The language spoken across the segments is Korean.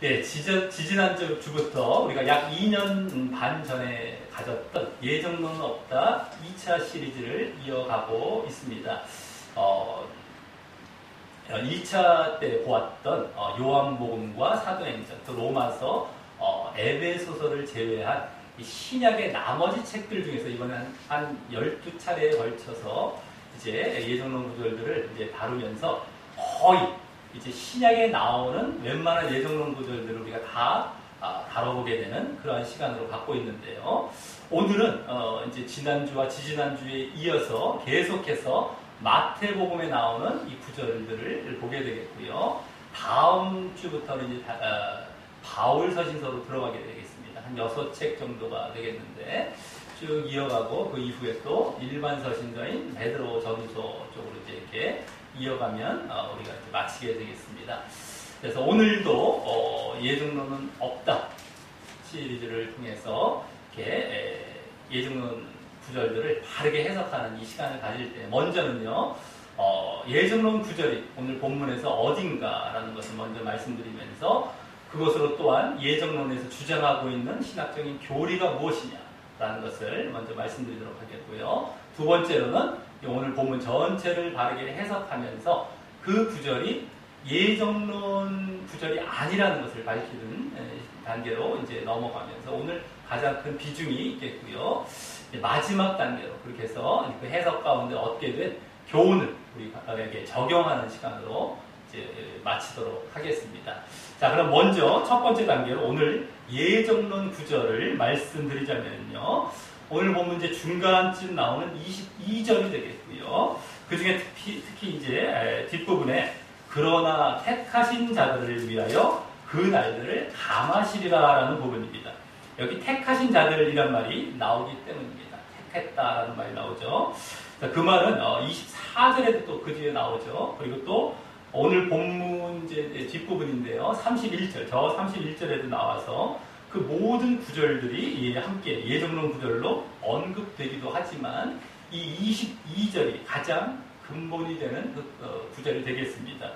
네, 지지난 주부터 우리가 약 2년 반 전에 가졌던 예정론은 없다 2차 시리즈를 이어가고 있습니다. 1차 때 보았던 요한복음과 사도행전, 또 로마서, 에베소서를 제외한 이 신약의 나머지 책들 중에서 이번엔 한 12차례에 걸쳐서 이제 예정론 구절들을 이제 다루면서 거의 이제 신약에 나오는 웬만한 예정론 구절들을 우리가 다 다뤄보게 되는 그러한 시간으로 갖고 있는데요. 오늘은 이제 지난주와 지지난주에 이어서 계속해서 마태복음에 나오는 이 구절들을 보게 되겠고요. 다음 주부터는 이제 바울 서신서로 들어가게 되겠습니다. 한 6책 정도가 되겠는데 쭉 이어가고 그 이후에 또 일반 서신서인 베드로 전서 쪽으로 이제 이렇게 이어가면 우리가 이제 마치게 되겠습니다. 그래서 오늘도 예정론은 없다 시리즈를 통해서 이렇게 예정론 구절들을 바르게 해석하는 이 시간을 가질 때 먼저는요 예정론 구절이 오늘 본문에서 어딘가라는 것을 먼저 말씀드리면서 그것으로 또한 예정론에서 주장하고 있는 신학적인 교리가 무엇이냐라는 것을 먼저 말씀드리도록 하겠고요. 두 번째로는 오늘 본문 전체를 바르게 해석하면서 그 구절이 예정론 구절이 아니라는 것을 밝히는 단계로 이제 넘어가면서 오늘 가장 큰 비중이 있겠고요. 마지막 단계로 그렇게 해서 그 해석 가운데 얻게 된 교훈을 우리에게 적용하는 시간으로 이제 마치도록 하겠습니다. 자, 그럼 먼저 첫 번째 단계로 오늘 예정론 구절을 말씀드리자면요. 오늘 보면 이제 중간쯤 나오는 22절이 되겠고요. 그 중에 특히 이제 뒷부분에 그러나 택하신 자들을 위하여 그 날들을 감하시리라라는 부분입니다. 여기 택하신 자들이란 말이 나오기 때문입니다. 택했다라는 말이 나오죠. 그 말은 24절에도 또 그 뒤에 나오죠. 그리고 또 오늘 본문 이제 뒷부분인데요. 31절, 저 31절에도 나와서 그 모든 구절들이 함께 예정론 구절로 언급되기도 하지만 이 22절이 가장 근본이 되는 그 구절이 되겠습니다.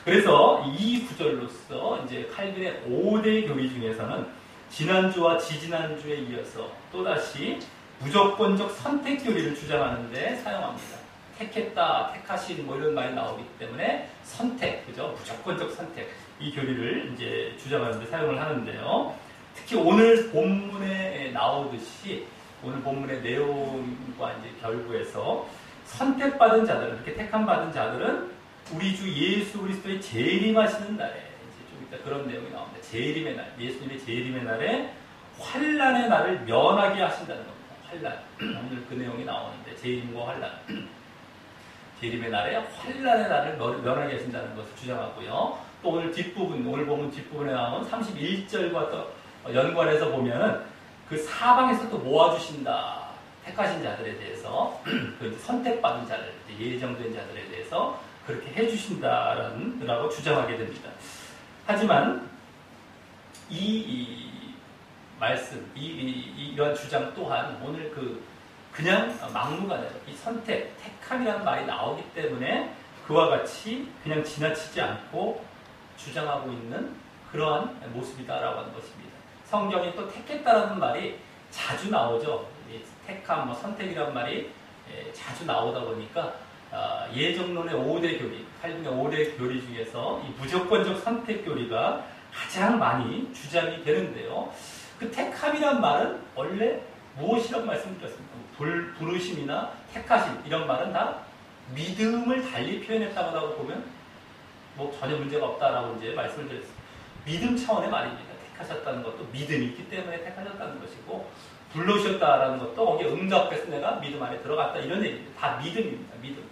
그래서 이 구절로서 이제 칼빈의 5대 교리 중에서는 지난주와 지지난주에 이어서 또다시 무조건적 선택 교리를 주장하는데 사용합니다. 택했다, 택하신 뭐 이런 말이 나오기 때문에 선택, 그죠? 무조건적 선택 이 교리를 이제 주장하는데 사용을 하는데요. 특히 오늘 본문에 나오듯이 오늘 본문의 내용과 이제 결부에서 선택받은 자들은, 이렇게 택함받은 자들은 우리 주 예수 그리스도의 재림하시는 날에 이제 좀 이따 그런 내용이 나옵니다. 재림의 날, 예수님의 재림의 날에 환난의 날을 면하게 하신다는 겁니다. 환난. 오늘 그 내용이 나오는데 재림과 환난. 재림의 날에 환난의 날을 면하게 하신다는 것을 주장하고요. 또 오늘 뒷부분, 오늘 보면 뒷부분에 나오는 31절과 또 연관해서 보면은 그 사방에서 또 모아주신다. 택하신 자들에 대해서, 그 선택받은 자들, 예정된 자들에 대해서 그렇게 해주신다라고 주장하게 됩니다. 하지만 이 말씀, 이런 주장 또한 오늘 그냥 막무가내로 이 선택, 택함이라는 말이 나오기 때문에 그와 같이 그냥 지나치지 않고 주장하고 있는 그러한 모습이다라고 하는 것입니다. 성경이 또 택했다라는 말이 자주 나오죠. 택함, 선택이라는 말이 자주 나오다 보니까 예정론의 5대 교리, 칼빈의 5대 교리 중에서 이 무조건적 선택 교리가 가장 많이 주장이 되는데요. 그 택함이란 말은 원래 무엇이라고 말씀드렸습니까? 부르심이나 택하심 이런 말은 다 믿음을 달리 표현했다고 보면 뭐 전혀 문제가 없다라고 이제 말씀을 드렸습니다. 믿음 차원의 말입니다. 택하셨다는 것도 믿음이 있기 때문에 택하셨다는 것이고 불러오셨다라는 것도 거기에 응답해서 내가 믿음 안에 들어갔다 이런 얘기입니다. 다 믿음입니다. 믿음.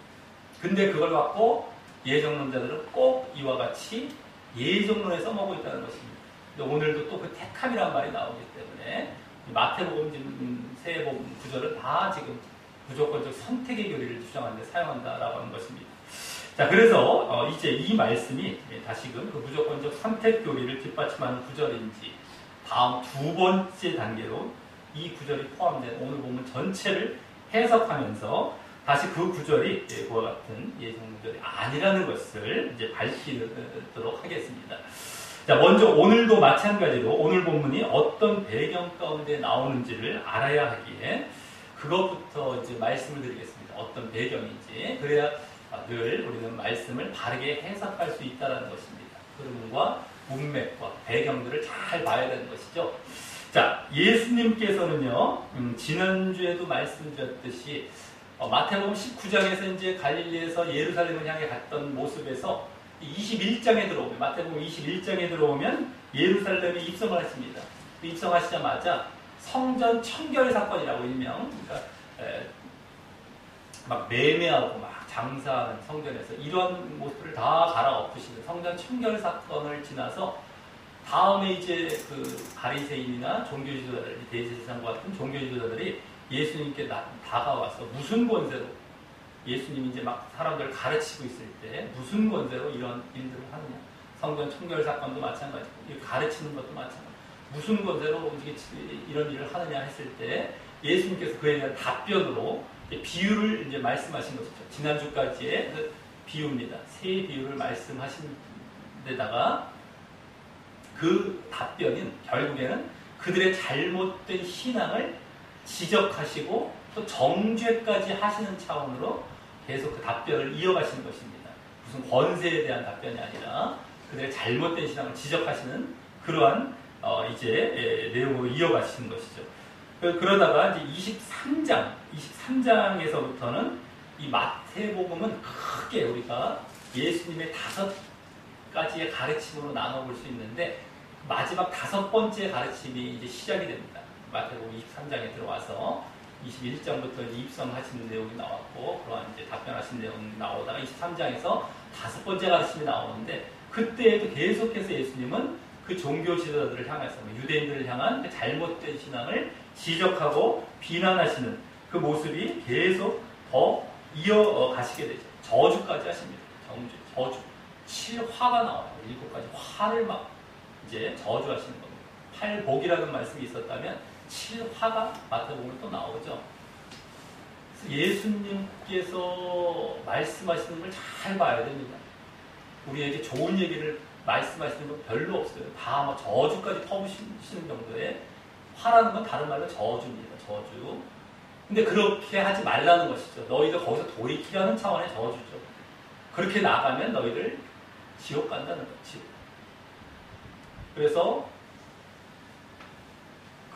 근데 그걸 갖고 예정론자들은 꼭 이와 같이 예정론에 써먹고 있다는 것입니다. 근데 오늘도 또 그 택함이라는 말이 나오기 때문에 마태복음, 세복음 구절은 다 지금 무조건적 선택의 교리를 주장하는데 사용한다라고 하는 것입니다. 자, 그래서 이제 이 말씀이 다시금 그 무조건적 선택 교리를 뒷받침하는 구절인지 다음 두 번째 단계로 이 구절이 포함된 오늘 본문 전체를 해석하면서 다시 그 구절이 그와 같은 예정 구절이 아니라는 것을 이제 밝히도록 하겠습니다. 자, 먼저 오늘도 마찬가지로 오늘 본문이 어떤 배경 가운데 나오는지를 알아야 하기에 그것부터 이제 말씀을 드리겠습니다. 어떤 배경인지. 그래야 늘 우리는 말씀을 바르게 해석할 수 있다는 것입니다. 흐름과 문맥과 배경들을 잘 봐야 되는 것이죠. 자, 예수님께서는요, 지난주에도 말씀드렸듯이 마태복음 19장에서 이제 갈릴리에서 예루살렘을 향해 갔던 모습에서 21장에 들어오면, 마태복음 21장에 들어오면 예루살렘에 입성을 하십니다. 입성하시자마자 성전 청결 사건이라고 일명, 그러니까 막 매매하고 막 장사하는 성전에서 이런 모습을 다 갈아엎으시는 성전 청결 사건을 지나서 다음에 이제 그 바리새인이나 종교지도자들, 대제사장과 같은 종교지도자들이 예수님께 다가와서 무슨 권세로 예수님이 이제 막 사람들을 가르치고 있을 때 무슨 권세로 이런 일들을 하느냐. 성전 청결 사건도 마찬가지고 가르치는 것도 마찬가지고 무슨 권세로 이런 일을 하느냐 했을 때 예수님께서 그에 대한 답변으로 비유를 이제 말씀하신 것이죠. 지난주까지의 그 비유입니다. 세 비유를 말씀하신 데다가 그 답변인 결국에는 그들의 잘못된 신앙을 지적하시고 또 정죄까지 하시는 차원으로 계속 그 답변을 이어가시는 것입니다. 무슨 권세에 대한 답변이 아니라 그들의 잘못된 신앙을 지적하시는 그러한 이제 내용으로 이어가시는 것이죠. 그러다가 이제 23장에서부터는 이 마태복음은 크게 우리가 예수님의 5가지의 가르침으로 나눠볼 수 있는데 마지막 5번째 가르침이 이제 시작이 됩니다. 마태복음 23장에 들어와서 21장부터 입성하시는 내용이 나왔고 그러한 이제 답변하시는 내용이 나오다가 23장에서 5번째 가르침이 나오는데 그때에도 계속해서 예수님은 그 종교 지도자들을 향해서 유대인들을 향한 그 잘못된 신앙을 지적하고 비난하시는 그 모습이 계속 더 이어가시게 되죠. 저주까지 하십니다. 저주. 7화가 나와요. 7가지 화를 막 이제 저주하시는 겁니다. 팔복이라는 말씀이 있었다면 7화가 마태복음에 또 나오죠. 예수님께서 말씀하시는 걸 잘 봐야 됩니다. 우리에게 좋은 얘기를 말씀하시는 건 별로 없어요. 다 막 저주까지 퍼부시는 정도의 화라는 건 다른 말로 저주입니다. 저주. 근데 그렇게 하지 말라는 것이죠. 너희들 거기서 돌이키라는 차원의 저주죠. 그렇게 나가면 너희들 지옥 간다는 거지. 그래서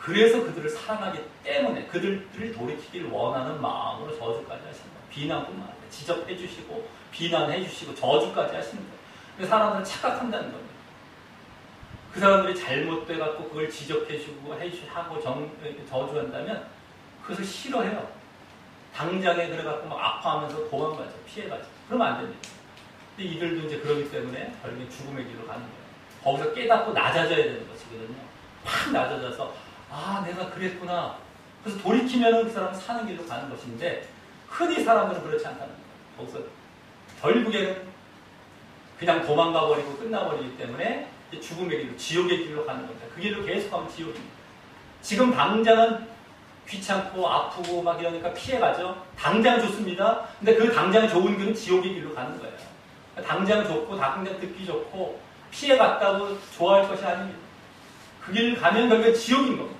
그들을 사랑하기 때문에 그들을 돌이키기를 원하는 마음으로 저주까지 하시는 거예요. 비난뿐만 아니라 지적해 주시고 비난해 주시고 저주까지 하시는 거예요. 근데 사람들은 착각한다는 겁니다. 그 사람들이 잘못돼 갖고 그걸 지적해 주고 하고 저주한다면 그것을 싫어해요. 당장에 그래 갖고 막 아파하면서 도망가죠. 피해가죠. 그러면 안 됩니다. 근데 이들도 이제 그러기 때문에 결국엔 죽음의 길로 가는 거예요. 거기서 깨닫고 낮아져야 되는 것이거든요. 확 낮아져서 아, 내가 그랬구나. 그래서 돌이키면 그 사람은 사는 길로 가는 것인데 흔히 사람들은 그렇지 않다는 거예요. 거기서 결국에는 그냥 도망가 버리고 끝나버리기 때문에 죽음의 길로, 지옥의 길로 가는 겁니다. 그 길로 계속하면 지옥입니다. 지금 당장은 귀찮고 아프고 막 이러니까 피해가죠. 당장 좋습니다. 근데 그 당장 좋은 길은 지옥의 길로 가는 거예요. 당장 좋고 당장 듣기 좋고 피해갔다고 좋아할 것이 아닙니다. 그 길 가면 결국에 지옥인 겁니다.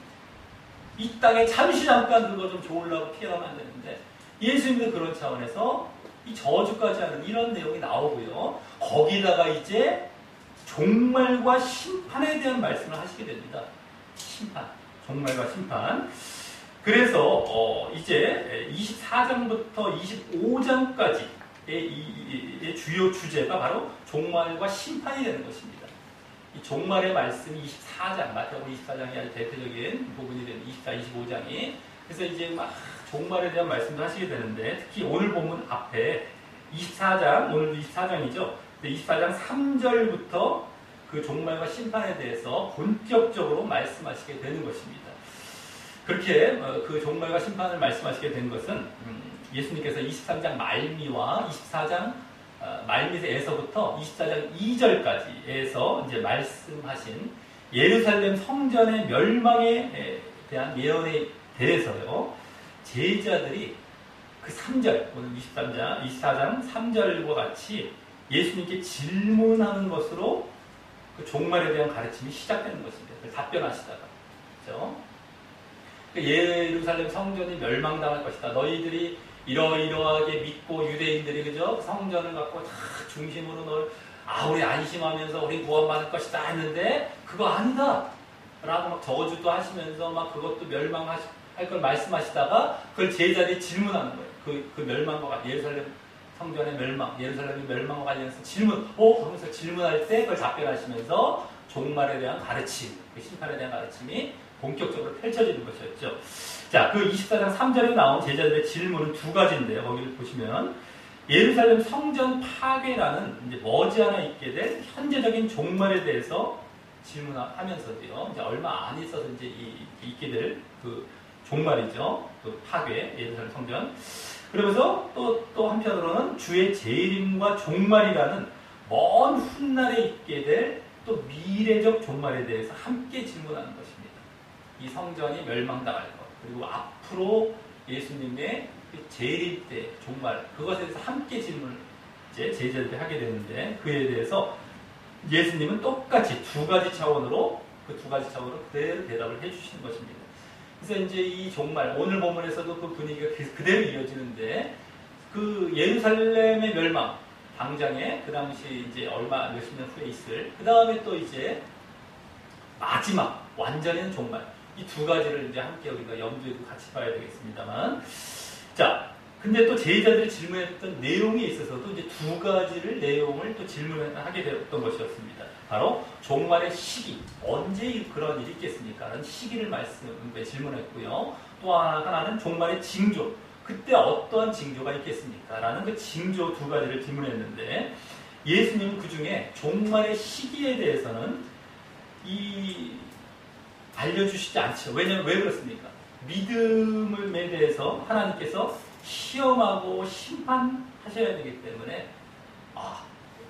이 땅에 잠시 잠깐 그거 좀 좋으려고 피해가면 안 되는데 예수님도 그런 차원에서 이 저주까지 하는 이런 내용이 나오고요. 거기다가 이제 종말과 심판에 대한 말씀을 하시게 됩니다. 심판, 종말과 심판. 그래서 이제 24장부터 25장까지의 이 주요 주제가 바로 종말과 심판이 되는 것입니다. 이 종말의 말씀이 24장, 마태복음 24장이 아주 대표적인 부분이 되는 24, 25장이. 그래서 이제 막 종말에 대한 말씀도 하시게 되는데 특히 오늘 본문 앞에 24장, 오늘도 24장이죠. 24장 3절부터 그 종말과 심판에 대해서 본격적으로 말씀하시게 되는 것입니다. 그렇게 그 종말과 심판을 말씀하시게 된 것은 예수님께서 23장 말미와 24장 말미에서부터 24장 2절까지에서 이제 말씀하신 예루살렘 성전의 멸망에 대한 예언에 대해서요. 제자들이 그 3절, 오늘 24장 3절과 같이 예수님께 질문하는 것으로 그 종말에 대한 가르침이 시작되는 것입니다. 답변하시다가. 그죠? 예루살렘 성전이 멸망당할 것이다. 너희들이 이러이러하게 믿고 유대인들이 그죠? 성전을 갖고 다 중심으로 우리 안심하면서 우리 구원받을 것이다 했는데 그거 아니다. 라고 막 저주도 하시면서 막 그것도 멸망할 걸 말씀하시다가 그걸 제자들이 질문하는 거예요. 그 멸망과 같은 예루살렘 성전의 멸망, 예루살렘의 멸망과 관련해서 질문, 하면서 질문할 때 그걸 답변하시면서 종말에 대한 가르침, 그 심판에 대한 가르침이 본격적으로 펼쳐지는 것이었죠. 자, 그 24장 3절에 나온 제자들의 질문은 두 가지인데요. 거기를 보시면 예루살렘 성전 파괴라는 이제 머지않아 있게 될 현재적인 종말에 대해서 질문하면서도요. 이제 얼마 안 있어서 이제 있게 될 그 종말이죠. 그 파괴, 예루살렘 성전. 그러면서 또 한편으로는 주의 재림과 종말이라는 먼 훗날에 있게 될 또 미래적 종말에 대해서 함께 질문하는 것입니다. 이 성전이 멸망당할 것, 그리고 앞으로 예수님의 재림 때 종말, 그것에 대해서 함께 질문을 이제 제자들이 하게 되는데 그에 대해서 예수님은 똑같이 두 가지 차원으로 그대로 대답을 해주시는 것입니다. 그래서 이제 이 종말, 오늘 본문에서도 그 분위기가 그대로 이어지는데 그 예루살렘의 멸망, 당장에 그 당시 이제 몇십 년 후에 있을 그 다음에 또 이제 마지막 완전한 종말, 이 두 가지를 이제 함께 우리가 염두에 같이 봐야 되겠습니다만, 자, 근데 또 제자들이 질문했던 내용에 있어서도 이제 두 가지를 내용을 또 질문하게 되었던 것이었습니다. 바로 종말의 시기, 언제 그런 일이 있겠습니까? 라는 시기를 질문했고요. 또 하나는 종말의 징조, 그때 어떠한 징조가 있겠습니까? 라는 그 징조 두 가지를 질문했는데 예수님은 그 중에 종말의 시기에 대해서는 알려주시지 않죠. 왜냐하면 왜 그렇습니까? 믿음에 대해서 하나님께서 시험하고 심판하셔야 되기 때문에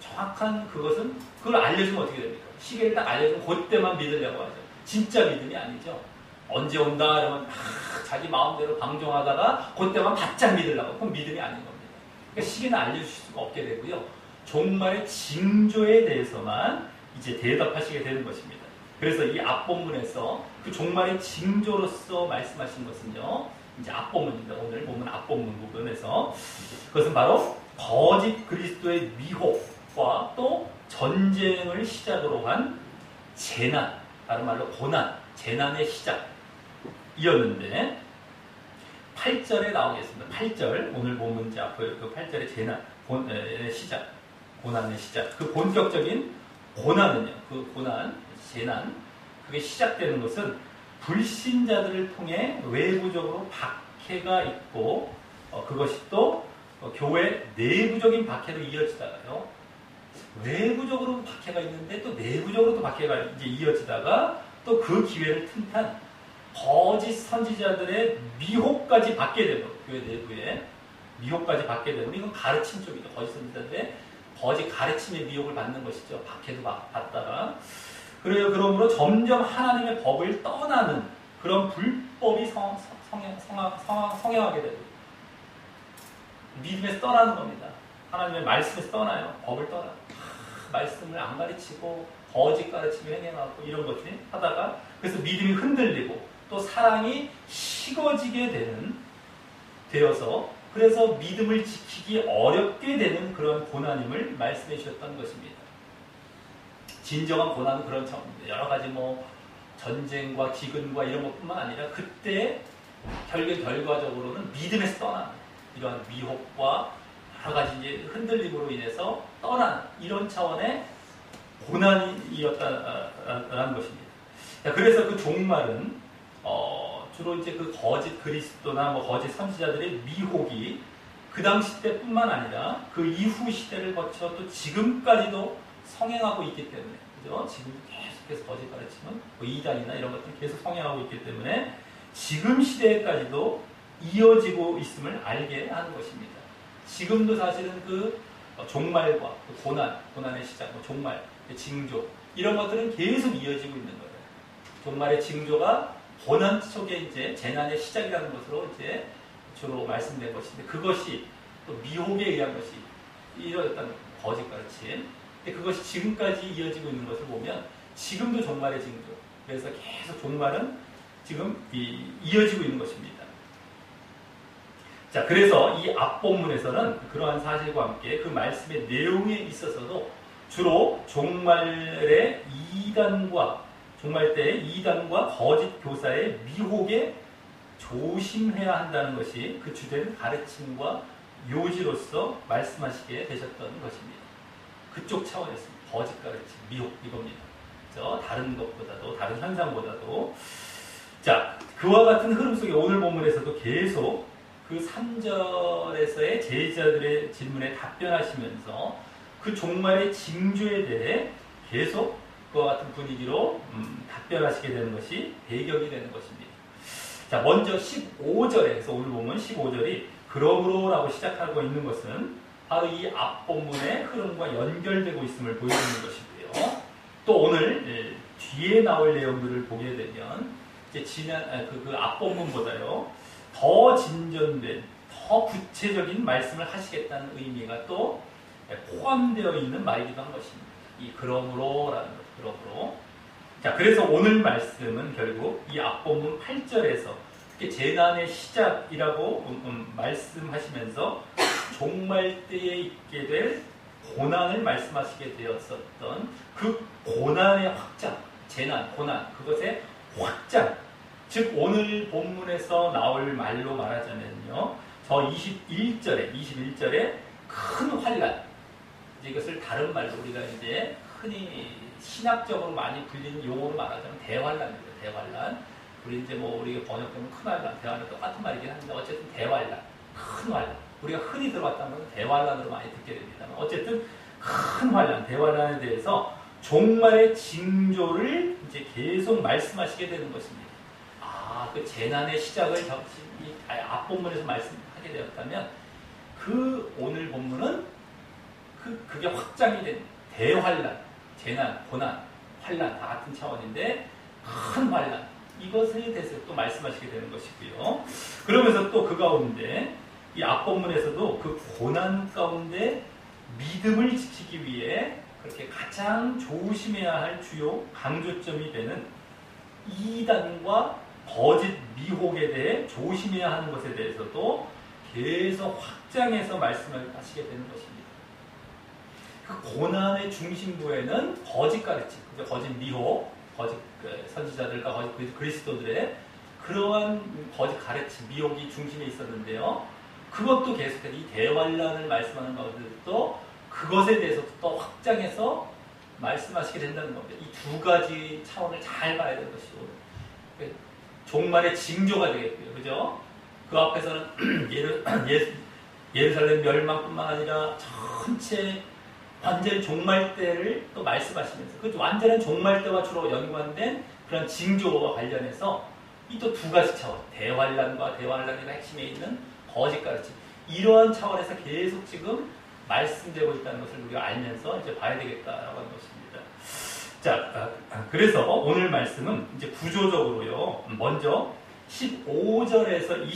정확한 그걸 알려주면 어떻게 됩니까? 시기를 딱 알려주면 그때만 믿으려고 하죠. 진짜 믿음이 아니죠. 언제 온다 이러면 자기 마음대로 방종하다가 그때만 바짝 믿으려고, 그건 믿음이 아닌 겁니다. 그러니까 시기는 알려주실 수가 없게 되고요. 종말의 징조에 대해서만 이제 대답하시게 되는 것입니다. 그래서 이 앞본문에서 그 종말의 징조로서 말씀하신 것은요, 이제 앞본문입니다. 오늘 보면 앞본문 부분에서 그것은 바로 거짓 그리스도의 미혹과 또 전쟁을 시작으로 한 재난, 다른 말로 고난, 재난의 시작이었는데 8절에 나오겠습니다. 8절, 오늘 본문 이제 앞에 그 8절의 재난의 시작, 고난의 시작. 그 본격적인 고난은요, 그 고난, 재난, 그게 시작되는 것은 불신자들을 통해 외부적으로 박해가 있고 그것이 또 교회 내부적인 박해로 이어지다가요. 외부적으로 박해가 있는데 또 내부적으로도 박해가 이제 이어지다가 또 그 기회를 틈탄 거짓 선지자들의 미혹까지 받게 되고, 교회 내부에 미혹까지 받게 되고, 이건 가르침 쪽이죠. 거짓 선지자들의 거짓 가르침의 미혹을 받는 것이죠. 박해도 받다가. 그러므로 점점 하나님의 법을 떠나는 그런 불법이 성행하게 되고, 믿음에서 떠나는 겁니다. 하나님의 말씀에서 떠나요. 법을 떠나요. 말씀을 안 가르치고 거짓 가르침을 행해나가고 이런 것들이 하다가, 그래서 믿음이 흔들리고 또 사랑이 식어지게 되어서 그래서 믿음을 지키기 어렵게 되는 그런 고난임을 말씀해 주셨던 것입니다. 진정한 고난은 그런 차원입니다. 여러 가지 전쟁과 기근과 이런 것뿐만 아니라 그때 결과적으로는 믿음에서 떠나는 이러한 미혹과 여러 가지 이제 흔들림으로 인해서 떠나는 이런 차원의 고난이었다라는 것입니다. 그래서 그 종말은 주로 이제 그 거짓 그리스도나 거짓 선지자들의 미혹이 그 당시 때뿐만 아니라 그 이후 시대를 거쳐 또 지금까지도 성행하고 있기 때문에, 그죠? 지금 계속해서 거짓 가르침은 이단이나 이런 것들 계속 성행하고 있기 때문에 지금 시대에까지도 이어지고 있음을 알게 하는 것입니다. 지금도 사실은 그 종말과 그 고난의 시작, 종말, 징조 이런 것들은 계속 이어지고 있는 거예요. 종말의 징조가 고난 속에 이제 재난의 시작이라는 것으로 이제 주로 말씀된 것인데, 그것이 또 미혹에 의한 것이 이러했던 거짓 가르침, 근데 그것이 지금까지 이어지고 있는 것을 보면 지금도 종말의 징조. 그래서 계속 종말은 지금 이어지고 있는 것입니다. 자, 그래서 이 앞본문에서는 그러한 사실과 함께 그 말씀의 내용에 있어서도 주로 종말 때 이단과 거짓 교사의 미혹에 조심해야 한다는 것이 그 주된 가르침과 요지로서 말씀하시게 되셨던 것입니다. 그쪽 차원에서 거짓 가르침, 미혹 이겁니다. 그렇죠? 다른 것보다도, 다른 현상보다도. 자, 그와 같은 흐름 속에 오늘 본문에서도 계속 그 3절에서의 제자들의 질문에 답변하시면서 그 종말의 징조에 대해 계속 그와 같은 분위기로 답변하시게 되는 것이 배경이 되는 것입니다. 자, 먼저 15절에서 오늘 보면 15절이 그러므로라고 시작하고 있는 것은 바로 이 앞본문의 흐름과 연결되고 있음을 보여주는 것이고요. 또 오늘 뒤에 나올 내용들을 보게 되면 이제 그 앞본문보다요 더 진전된, 더 구체적인 말씀을 하시겠다는 의미가 또 포함되어 있는 말이기도 한 것입니다. 이 그러므로라는 것, 그러므로. 자, 그래서 오늘 말씀은 결국 이 앞본문 8절에서 특히 재난의 시작이라고 말씀하시면서 종말 때에 있게 될 고난을 말씀하시게 되었었던 그 고난의 확장, 재난, 고난, 그것의 확장. 즉 오늘 본문에서 나올 말로 말하자면요, 저 21절에 큰 환란, 이것을 다른 말로 우리가 이제 흔히 신학적으로 많이 불리는 용어로 말하자면 대환란입니다. 대환란. 우리 이제 뭐 우리가 번역하면 큰 환란, 대환란 똑같은 말이긴 한데 어쨌든 대환란, 큰 환란. 우리가 흔히 들어봤다면 대환란으로 많이 듣게 됩니다만 어쨌든 큰 환란, 대환란에 대해서 종말의 징조를 이제 계속 말씀하시게 되는 것입니다. 그 재난의 시작을 앞본문에서 말씀하게 되었다면 그 오늘 본문은 그게 확장이 된 대환란, 재난, 고난, 환란 다 같은 차원인데 큰 환란, 이것에 대해서 또 말씀하시게 되는 것이고요. 그러면서 또 그 가운데 이 앞본문에서도 그 고난 가운데 믿음을 지키기 위해 그렇게 가장 조심해야 할 주요 강조점이 되는 이단과 거짓 미혹에 대해 조심해야 하는 것에 대해서도 계속 확장해서 말씀을 하시게 되는 것입니다. 그 고난의 중심부에는 거짓 가르침, 거짓 미혹, 거짓 선지자들과 거짓 그리스도들의 그러한 거짓 가르침, 미혹이 중심에 있었는데요. 그것도 계속해서 이 대환란을 말씀하는 가운데도 그것에 대해서도 또 확장해서 말씀하시게 된다는 겁니다. 이 두 가지 차원을 잘 봐야 되는 것이고 종말의 징조가 되겠고요. 그죠? 그 앞에서는 예루살렘 멸망뿐만 아니라 전체 완전 종말 때를 또 말씀하시면서 그 완전한 종말 때와 주로 연관된 그런 징조와 관련해서 이 또 두 가지 차원, 대환란과 대환란의 핵심에 있는 거짓 가르침, 이러한 차원에서 계속 지금 말씀되고 있다는 것을 우리가 알면서 이제 봐야 되겠다라고 하는 것입니다. 자, 그래서 오늘 말씀은 이제 구조적으로요, 먼저 15절에서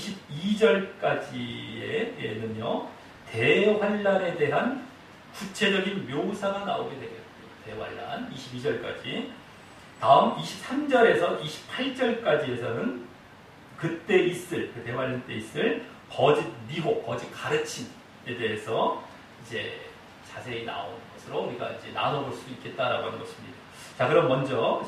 22절까지에는요, 대환란에 대한 구체적인 묘사가 나오게 되겠고요. 대환란 22절까지. 다음 23절에서 28절까지에서는 그때 있을, 그 대환란 때 있을 거짓 미혹, 거짓 가르침에 대해서 이제 자세히 나오는 것으로 우리가 이제 나눠볼 수 있겠다라고 하는 것입니다. 자, 그럼 먼저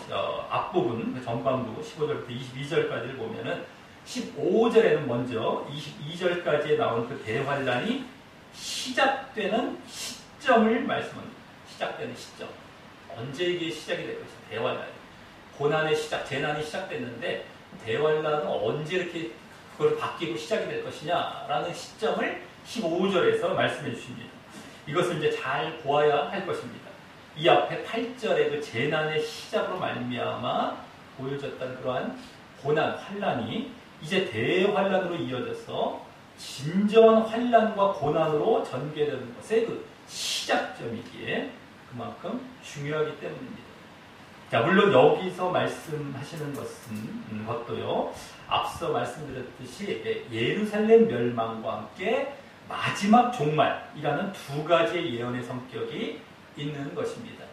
앞부분, 전반부 15절부터 22절까지를 보면은 15절에는 먼저 22절까지에 나온 그 대환란이 시작되는 시점을 말씀합니다. 시작되는 시점. 언제 이게 시작이 될 것인가? 대환란. 고난의 시작, 재난이 시작됐는데 대환란은 언제 이렇게 그걸 바뀌고 시작이 될 것이냐라는 시점을 15절에서 말씀해 주십니다. 이것을 이제 잘 보아야 할 것입니다. 이 앞에 8절의 그 재난의 시작으로 말미암아 보여졌던 그러한 고난, 환란이 이제 대환란으로 이어져서 진정한 환란과 고난으로 전개되는 것의 그 시작점이기에 그만큼 중요하기 때문입니다. 자, 물론 여기서 말씀하시는 것도요, 앞서 말씀드렸듯이 예루살렘 멸망과 함께 마지막 종말이라는 두 가지의 예언의 성격이 있는 것입니다.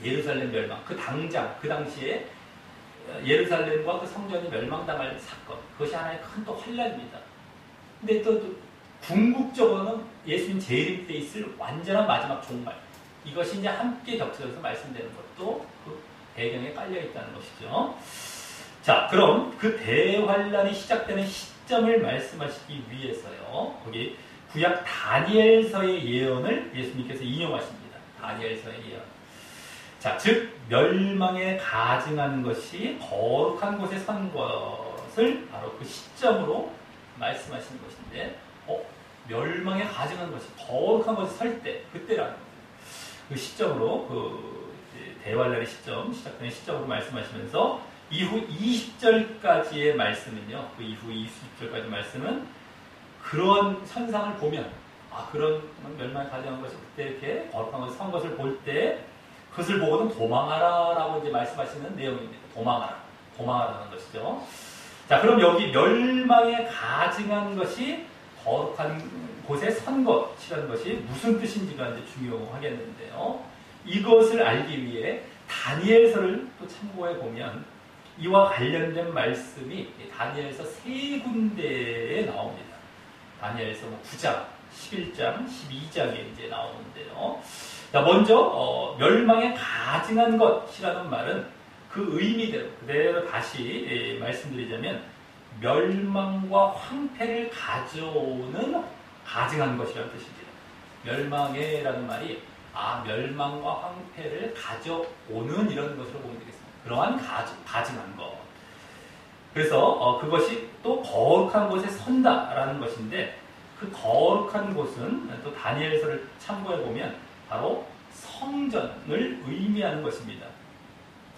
예루살렘 멸망, 그 당시에 예루살렘과 그 성전이 멸망당할 사건, 그것이 하나의 큰 또 환란입니다. 근데 또 궁극적으로는 예수님 재림 때 있을 완전한 마지막 종말, 이것이 이제 함께 겹쳐져서 말씀되는 것도 그 배경에 깔려 있다는 것이죠. 자, 그럼 그 대환란이 시작되는 시점을 말씀하시기 위해서요, 거기 구약 다니엘서의 예언을 예수님께서 인용하십니다. 다니엘서의 예언. 자, 즉 멸망에 가증한 것이 거룩한 곳에 선 것을 바로 그 시점으로 말씀하시는 것인데, 멸망에 가증한 것이 거룩한 곳에 설 때, 그때라는 거예요. 그 시점으로 그 대환란의 시점, 시작되는 시점으로 말씀하시면서 이후 20절까지의 말씀은요, 그 이후 20절까지 말씀은 그런 현상을 보면, 그런 멸망에 가증한 것이 그때 이렇게 거룩한 곳에 선 것을 볼 때 그것을 보고는 도망하라라고 이제 말씀하시는 내용입니다. 도망하라는 것이죠. 자, 그럼 여기 멸망에 가증한 것이 거룩한 곳에 선 것이라는 것이 무슨 뜻인지가 이제 중요하겠는데요. 이것을 알기 위해 다니엘서를 또 참고해 보면 이와 관련된 말씀이 다니엘서 3군데에 나옵니다. 다니엘서 9장, 11장, 12장에 이제 나오는데요. 자, 먼저 멸망에 가증한 것이라는 말은 그 의미대로 그대로 다시 말씀드리자면 멸망과 황폐를 가져오는 가증한 것이라는 뜻입니다. 멸망에라는 말이 멸망과 황폐를 가져오는 이런 것으로 보면 되겠습니다. 그러한 가증한 것. 그래서 그것이 또 거룩한 곳에 선다라는 것인데, 그 거룩한 곳은 또 다니엘서를 참고해 보면 바로 성전을 의미하는 것입니다.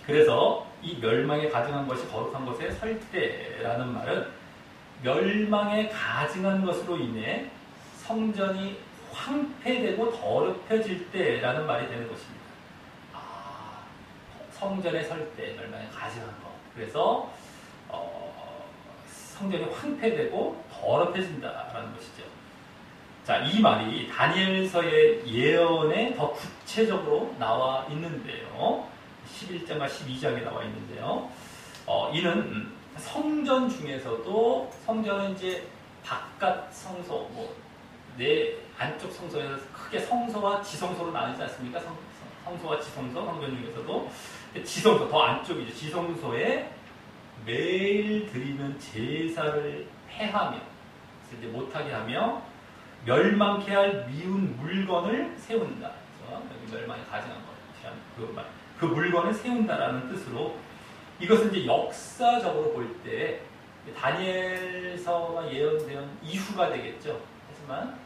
그래서 이 멸망에 가증한 것이 거룩한 곳에 설 때라는 말은 멸망에 가증한 것으로 인해 성전이 황폐되고 더럽혀질 때라는 말이 되는 것입니다. 성전에 설 때 멸망에 가증한 것. 그래서 성전이 황폐되고 더럽혀진다라는 것이죠. 자, 이 말이 다니엘서의 예언에 더 구체적으로 나와 있는데요. 11장과 12장에 나와 있는데요. 이는 성전 중에서도 성전은 이제 바깥 성소, 내 안쪽 성소에서 크게 성소와 지성소로 나뉘지 않습니까? 성소와 지성소, 성전 중에서도 지성소, 더 안쪽이죠. 지성소에 매일 드리는 제사를 폐하며, 이제 못하게 하며 멸망케 할 미운 물건을 세운다. 그래서 여기 멸망에 가증한 것, 그 물건을 세운다라는 뜻으로, 이것은 이제 역사적으로 볼 때 다니엘서가 예언된 이후가 되겠죠. 하지만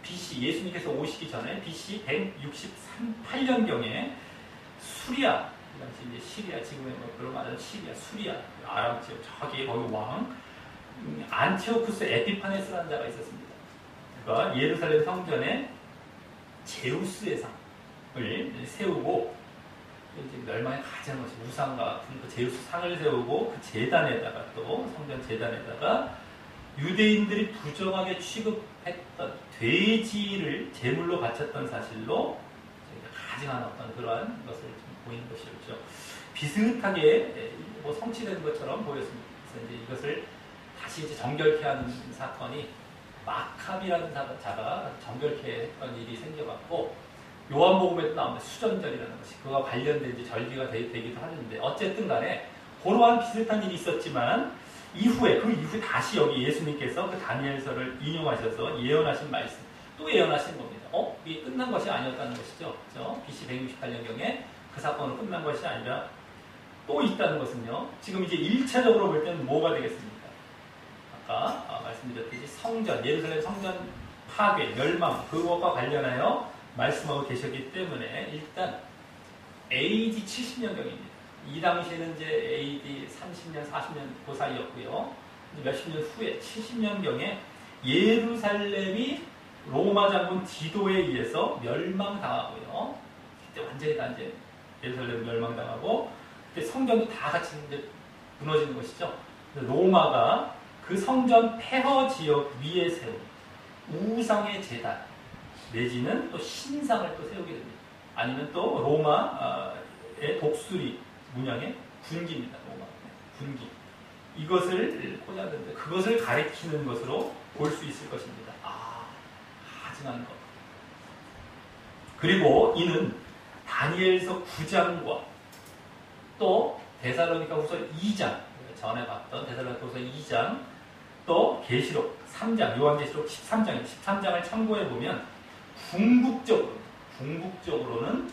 BC, 예수님께서 오시기 전에 BC 168년경에 수리아, 그 당시 이제 시리아, 지금의 그런 말하는 시리아, 수리아, 아람 지역, 거기 왕 안티오쿠스 에피파네스라는 자가 있었습니다. 그러니까 예루살렘 성전에 제우스의 상을 세우고, 이제 멸망에 가장 것이 우상과 같은 그 제우스 상을 세우고, 그 제단에다가, 또 성전 제단에다가 유대인들이 부정하게 취급했던 돼지를 제물로 바쳤던 사실로 가증한 어떤 그러한 것을 좀 보이는 것이었죠. 비슷하게 성취된 것처럼 보였습니다. 그래서 이제 이것을 다시 이제 정결케 하는 사건이 마캅이라는 자가 정결케 했던 일이 생겨갖고, 요한복음에도 나오는 수전절이라는 것이 그와 관련된 이제 절기가 되기도 하는데, 어쨌든 간에 그러한 비슷한 일이 있었지만 그 이후에 다시 여기 예수님께서 그 다니엘서를 인용하셔서 예언하신 말씀, 또 예언하신 겁니다. 이게 끝난 것이 아니었다는 것이죠. 그렇죠? BC 168년경에 그 사건은 끝난 것이 아니라 또 있다는 것은요, 지금 이제 1차적으로 볼 때는 뭐가 되겠습니까? 아까 말씀드렸듯이 성전, 예루살렘 성전 파괴, 멸망, 그것과 관련하여 말씀하고 계셨기 때문에 일단 AD 70년경입니다. 이 당시에는 이제 AD 30년, 40년 그 사이였고요. 몇십 년 후에 70년경에 예루살렘이 로마 장군 디도에 의해서 멸망당하고요. 그때 완전히 다 이제 예루살렘 멸망당하고, 그때 성전도 다 같이 이제 무너지는 것이죠. 로마가 그 성전 폐허 지역 위에 세운 우상의 제단, 내지는 또 신상을 또 세우게 됩니다. 아니면 또 로마의 독수리 문양의 군기입니다. 로마 군기. 이것을 꽂았는데 그것을 가리키는 것으로 볼 수 있을 것입니다. 가증한 것. 그리고 이는 다니엘서 9장과 또 데살로니가후서 2장, 전에 봤던 데살로니가후서 2장, 또 계시록 3장, 요한계시록 13장을 참고해 보면 궁극적으로는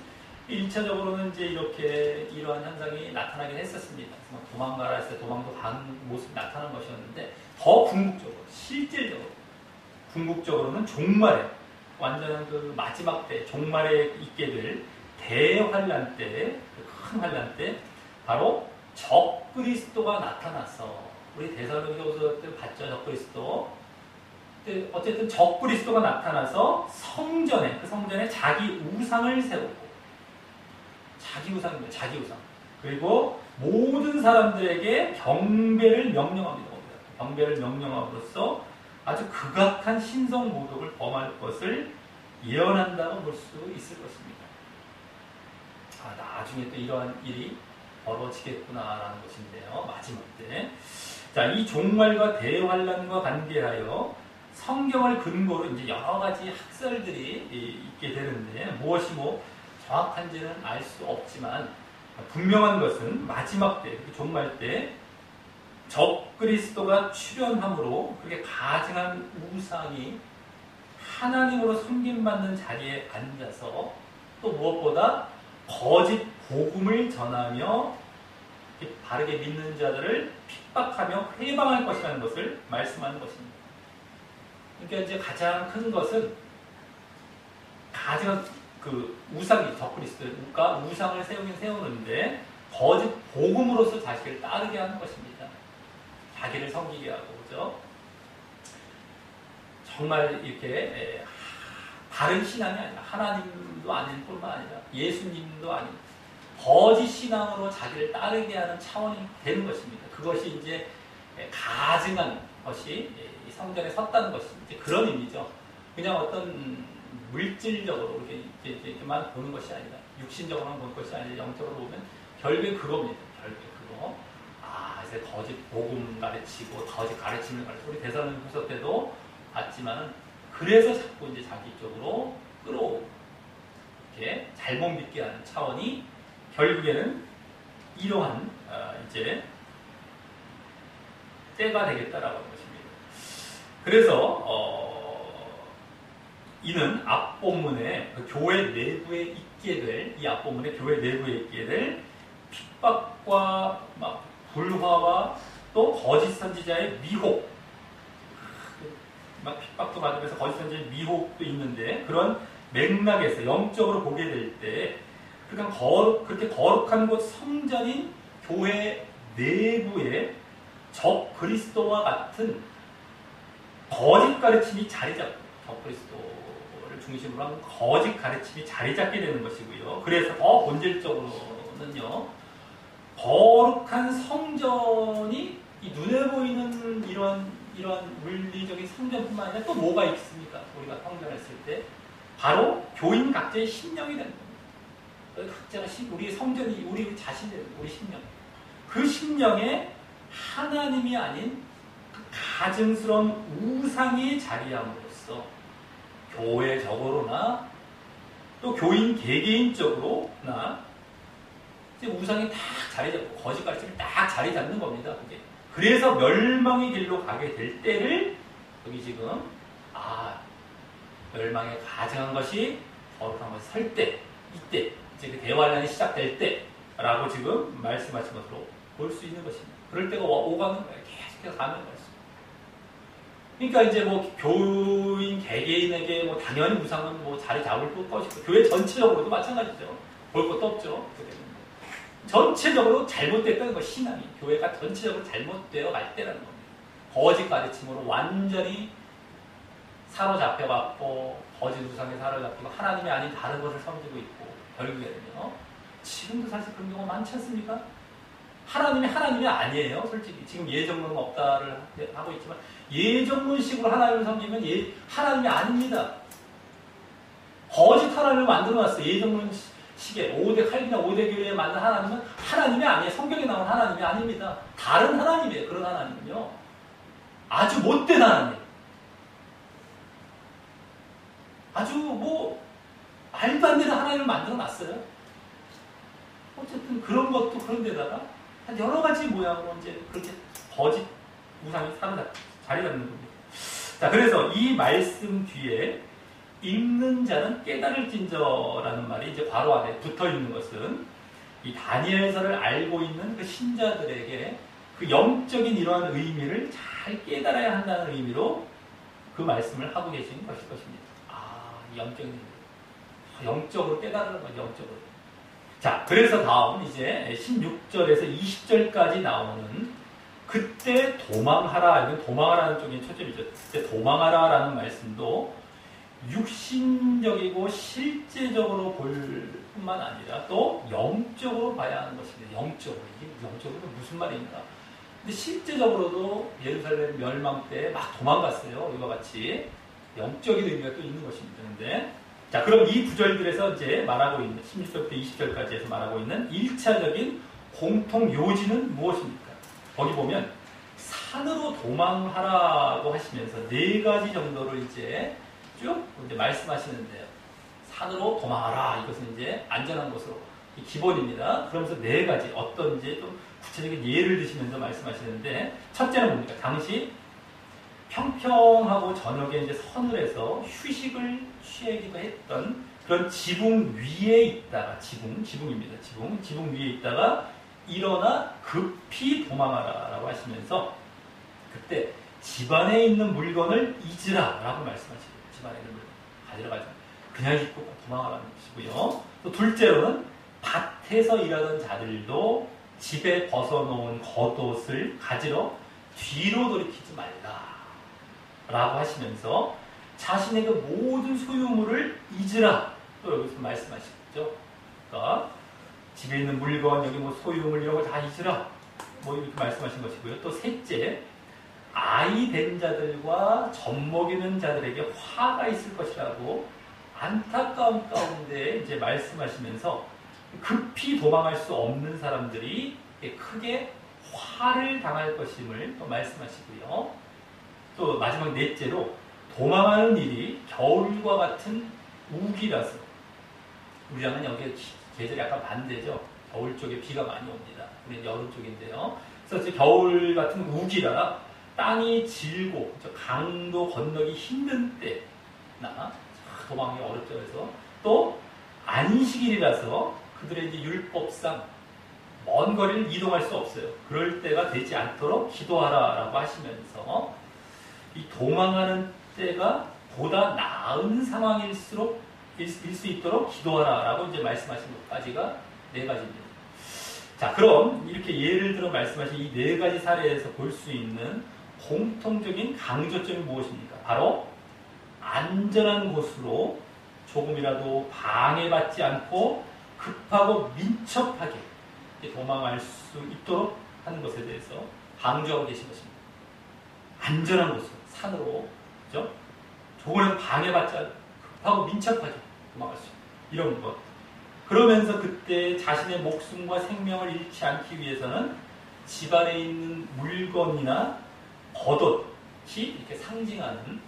1차적으로는 이제 이렇게 이러한 현상이 나타나긴 했었습니다. 도망가라 했을 때 도망도 가는 모습이 나타난 것이었는데 더 궁극적으로, 실질적으로, 궁극적으로는 종말에, 완전한 그 마지막 때, 종말에 있게 될 대환란 때, 큰 환란 때, 바로 적그리스도가 나타나서, 우리 데살로니가후서 때 봤죠, 적그리스도. 어쨌든 적그리스도가 나타나서 성전에, 그 성전에 자기 우상을 세우고, 자기 우상입니다. 자기 우상. 그리고 모든 사람들에게 경배를 명령합니다. 경배를 명령함으로써 아주 극악한 신성 모독을 범할 것을 예언한다고 볼 수 있을 것입니다. 나중에 또 이러한 일이 벌어지겠구나라는 것인데요. 마지막 때. 자, 이 종말과 대환란과 관계하여 성경을 근거로 이제 여러 가지 학설들이 있게 되는데 무엇이 정확한지는 알 수 없지만 분명한 것은 마지막 때, 종말 때 적그리스도가 출현함으로 그렇게 가증한 우상이 하나님으로 섬김받는 자리에 앉아서 또 무엇보다 거짓 복음을 전하며 바르게 믿는 자들을 핍박하며 회방할 것이라는 것을 말씀하는 것입니다. 그러니까 이제 가장 큰 것은 가증한 그 우상이 적그리스도가 우상을 세우긴 세우는데 거짓 복음으로서 자식을 따르게 하는 것입니다. 자기를 섬기게 하고, 그죠? 정말 이렇게 다른 신앙이 아니라 하나님도 아닌 뿐만 아니라 예수님도 아닌 거짓 신앙으로 자기를 따르게 하는 차원이 되는 것입니다. 그것이 이제 가증한 것이 성전에 섰다는 것이 이제 그런 의미죠. 그냥 어떤 물질적으로 이렇게만 보는 것이 아니라 육신적으로만 보는 것이 아니라 영적으로 보면 결국에 그겁니다. 결국에 그거. 이제 거짓 복음 가르치고 거짓 가르치는 가르치고 우리 데살로니가후서 때도 봤지만은 그래서 자꾸 이제 자기 쪽으로 끌어오고 이렇게 잘못 믿게 하는 차원이 결국에는 이러한 이제 때가 되겠다라고 하는 것입니다. 그래서 이는 앞본문에 그 교회 내부에 있게 될 이 앞본문에 교회 내부에 있게 될 핍박과 불화와 또 거짓 선지자의 미혹, 핍박도 받으면서 거짓 선지자의 미혹도 있는데 그런 맥락에서 영적으로 보게 될 때 그렇게 거룩한 곳 성전인 교회 내부에 적 그리스도와 같은 거짓 가르침이 자리 잡고 적그리스도를 중심으로 한 거짓 가르침이 자리 잡게 되는 것이고요. 그래서 더 본질적으로는요, 거룩한 성전이 이 눈에 보이는 이런 물리적인 성전뿐만 아니라 또 뭐가 있습니까? 우리가 성전했을 때 바로 교인 각자의 심령이 되는 겁니다. 각자가 우리 성전이 우리 자신의 우리 심령, 그 심령에 하나님이 아닌 가증스러운 우상이 자리함으로써 교회적으로나 또 교인 개개인적으로나 이제 우상이 딱 자리 잡고 거짓 가르침이 딱 자리 잡는 겁니다. 그게. 그래서 멸망의 길로 가게 될 때를 여기 지금 멸망에 가증한 것이 거룩한 것이 설 때, 이때 이제 그 대환란이 시작될 때라고 지금 말씀하신 것으로 볼 수 있는 것입니다. 그럴 때가 오가는 거예요. 계속해서 가는 거예요. 그러니까 이제 교인 개개인에게 당연히 우상은 자리 잡을 것이고 교회 전체적으로도 마찬가지죠. 볼 것도 없죠. 전체적으로 잘못됐다는 것, 신앙이 교회가 전체적으로 잘못되어 갈 때라는 겁니다. 거짓 가르침으로 완전히 사로잡혀갖고 거짓 우상에 사로잡히고 하나님이 아닌 다른 것을 섬기고 있고 결국에는요. 지금도 사실 그런 경우가 많지 않습니까? 하나님이 아니에요. 솔직히 지금 예정론은 없다를 하고 있지만 예정론식으로 하나님을 섬기면 하나님이 아닙니다. 거짓 하나님을 만들어놨어요. 예정론 시계 5대 칼빈이나 5대 교회에 만든 하나님은 하나님이 아니에요. 성경에 나온 하나님이 아닙니다. 다른 하나님이에요. 그런 하나님은요. 아주 못된 하나님. 아주 말도 안 되는 하나님을 만들어놨어요. 어쨌든 그런 것도 그런데다가 한 여러 가지 모양으로 이제 그렇게 거짓 우상이 자리 잡는 겁니다. 자, 그래서 이 말씀 뒤에 읽는 자는 깨달을진저라는 말이 이제 괄호 안에 붙어 있는 것은 이 다니엘서를 알고 있는 그 신자들에게 그 영적인 이러한 의미를 잘 깨달아야 한다는 의미로 그 말씀을 하고 계신 것일 것입니다. 이 영적인 의미. 영적으로 깨달으는 건 영적으로. 자, 그래서 다음 이제 16절에서 20절까지 나오는 그때 도망하라, 이건 도망하라는 쪽에 초점이죠. 그때 도망하라라는 말씀도 육신적이고 실제적으로 볼 뿐만 아니라 또 영적으로 봐야 하는 것입니다. 영적으로. 이게 영적으로 무슨 말인가? 근데 실제적으로도 예루살렘 멸망 때 막 도망갔어요. 이와 같이 영적인 의미가 또 있는 것입니다. 그런데 자, 그럼 이 구절들에서 이제 말하고 있는 16절부터 20절까지 해서 말하고 있는 1차적인 공통 요지는 무엇입니까? 거기 보면 산으로 도망하라고 하시면서 4가지 정도를 이제 쭉 이제 말씀하시는데요. 산으로 도망하라. 이것은 이제 안전한 곳으로. 기본입니다. 그러면서 4가지 어떤지 좀 구체적인 예를 드시면서 말씀하시는데 첫째는 뭡니까? 당시 평평하고 저녁에 이제 서늘해서 휴식을 취하기도 했던 그런 지붕 위에 있다가 지붕입니다. 지붕 위에 있다가 일어나 급히 도망하라라고 하시면서 그때 집안에 있는 물건을 잊으라라고 말씀하시고 집안에 있는 물건 가지러 그냥 잊고 도망하라는 것이고요. 또 둘째로는 밭에서 일하던 자들도 집에 벗어놓은 겉옷을 가지러 뒤로 돌이키지 말라 라고 하시면서 자신의 그 모든 소유물을 잊으라 또 여기서 말씀하시죠. 그러니까 집에 있는 물건, 여기 소유물 이런 거 다 잊으라 이렇게 말씀하신 것이고요. 또 셋째, 아이 된 자들과 젖먹이는 자들에게 화가 있을 것이라고 안타까운 가운데 이제 말씀하시면서 급히 도망할 수 없는 사람들이 크게 화를 당할 것임을 또 말씀하시고요. 또 마지막 넷째로 도망하는 일이 겨울과 같은 우기라서 우리랑은 여기 계절이 약간 반대죠. 겨울 쪽에 비가 많이 옵니다. 우리는 여름 쪽인데요. 그래서 겨울 같은 우기라 땅이 질고 강도 건너기 힘든 때나 도망이 어렵죠. 그래서 또 안식일이라서 그들의 이제 율법상 먼 거리를 이동할 수 없어요. 그럴 때가 되지 않도록 기도하라라고 하시면서 이 도망하는 때가 보다 나은 상황일수록 일 수 있도록 기도하라라고 이제 말씀하신 것까지가 4가지입니다. 자, 그럼 이렇게 예를 들어 말씀하신 이 4가지 사례에서 볼 수 있는 공통적인 강조점이 무엇입니까? 바로 안전한 곳으로 조금이라도 방해받지 않고 급하고 민첩하게 도망할 수 있도록 하는 것에 대해서 강조하고 계신 것입니다. 안전한 곳으로, 산으로, 그죠? 조금이라도 방해받지 않고 급하고 민첩하게 도망갈 수 있는 이런 것. 그러면서 그때 자신의 목숨과 생명을 잃지 않기 위해서는 집안에 있는 물건이나 겉옷이 이렇게 상징하는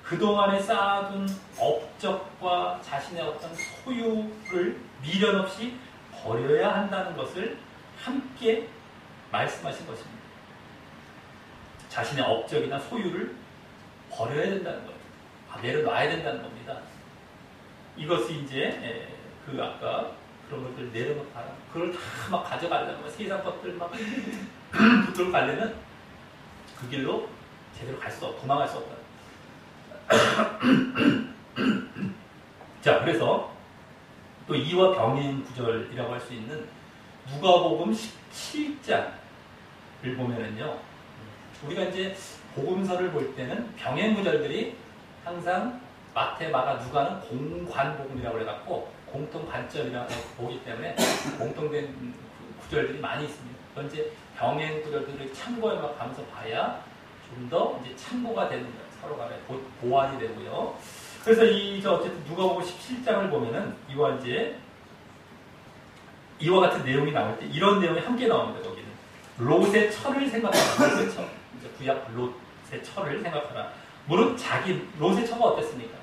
그동안에 쌓아둔 업적과 자신의 어떤 소유를 미련 없이 버려야 한다는 것을 함께 말씀하신 것입니다. 자신의 업적이나 소유를 버려야 된다는 거예요. 내려놔야 된다는 겁니다. 이것이 이제 그 아까 그런 것들 내려놓고 그걸 다 막 가져가려면 세상 것들 막 붙들고 가려면 그 길로 제대로 갈 수 없고 도망갈 수 없다. 자, 그래서 또 이와 병행 구절이라고 할 수 있는 누가복음 17장을 보면은요, 우리가 이제 복음서를 볼 때는 병행 구절들이 항상 마태, 마가, 누가는 공관복음이라고 해갖고 공통 관점이라고 보기 때문에 공통된 구절들이 많이 있습니다. 그런 이제 병행 구절들을 참고해 가면서 봐야 좀 더 이제 참고가 되는 거예요. 서로 간에 보완이 되고요. 그래서 어쨌든 누가복음 17장을 보면은 이와 같은 내용이 나올 때 이런 내용이 함께 나옵니다. 거기는 롯의 철을 생각하라. 롯의 철. 이제 구약 롯의 철을 생각하라. 물은 롯의 처가 어땠습니까?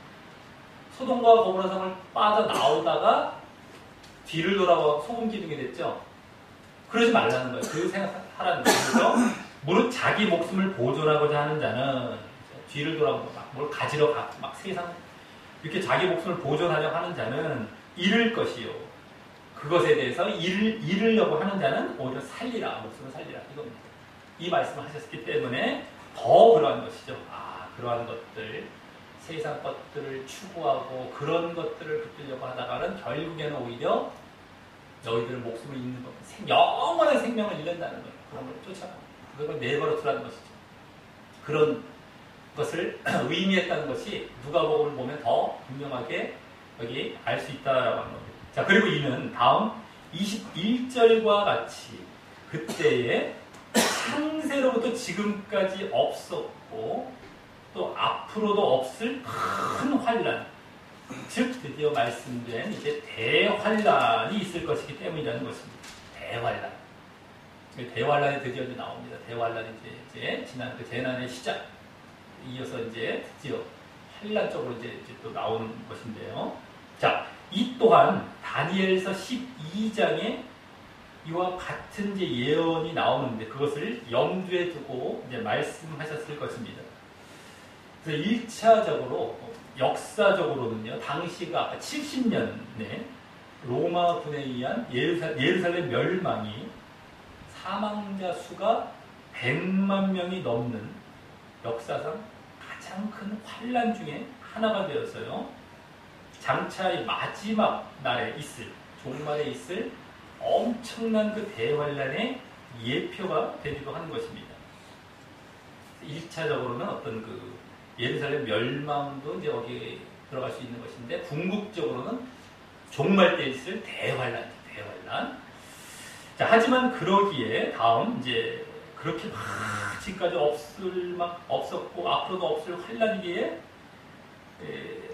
소돔과 고모라 성을 빠져나오다가 뒤를 돌아와 소금 기둥이 됐죠. 그러지 말라는 거예요. 그 생각하라는 거예요. 그래서 무릇 자기 목숨을 보존하고자 하는 자는 뒤를 돌아보고 뭘 가지러 막 세상 이렇게 자기 목숨을 보존하려고 하는 자는 잃을 것이요. 그것에 대해서 잃으려고 하는 자는 오히려 살리라. 목숨을 살리라. 이겁니다. 이 말씀을 하셨기 때문에 더 그러한 것이죠. 그러한 것들, 세상 것들을 추구하고 그런 것들을 붙들려고 하다가는 결국에는 오히려 너희들은 목숨을 잃는 것, 영원한 생명을 잃는다는 거예요. 그런 걸 쫓아가고 그걸 내버려 두라는 것이죠. 그런 것을 의미했다는 것이 누가복음을 보면 더 분명하게 여기 알 수 있다라고 하는 겁니다. 자, 그리고 이는 다음 21절과 같이 그때에 창세로부터 지금까지 없었고 또 앞으로도 없을 큰 환란, 즉 드디어 말씀된 이제 대환란이 있을 것이기 때문이라는 것입니다. 대환란. 대환란이 드디어 이제 나옵니다. 대환란이 이제 지난 그 재난의 시작, 이어서 이제 드디어 환란적으로 이제 또 나오는 것인데요. 자, 이 또한 다니엘서 12장에 이와 같은 이제 예언이 나오는데 그것을 염두에 두고 이제 말씀하셨을 것입니다. 그래서 1차적으로 역사적으로는요, 당시가 70년에 로마군에 의한 예루살렘 멸망이 사망자 수가 100만 명이 넘는 역사상 가장 큰 환란 중에 하나가 되어서요. 장차 이 마지막 날에 종말에 있을 엄청난 그 대환란의 예표가 되기도 하는 것입니다. 1차적으로는 어떤 그 예루살렘 멸망도 이제 여기에 들어갈 수 있는 것인데, 궁극적으로는 종말 때 있을 대환란. 자, 하지만 그러기에 다음 이제 그렇게 막 지금까지 없었고 앞으로도 없을 환란이기에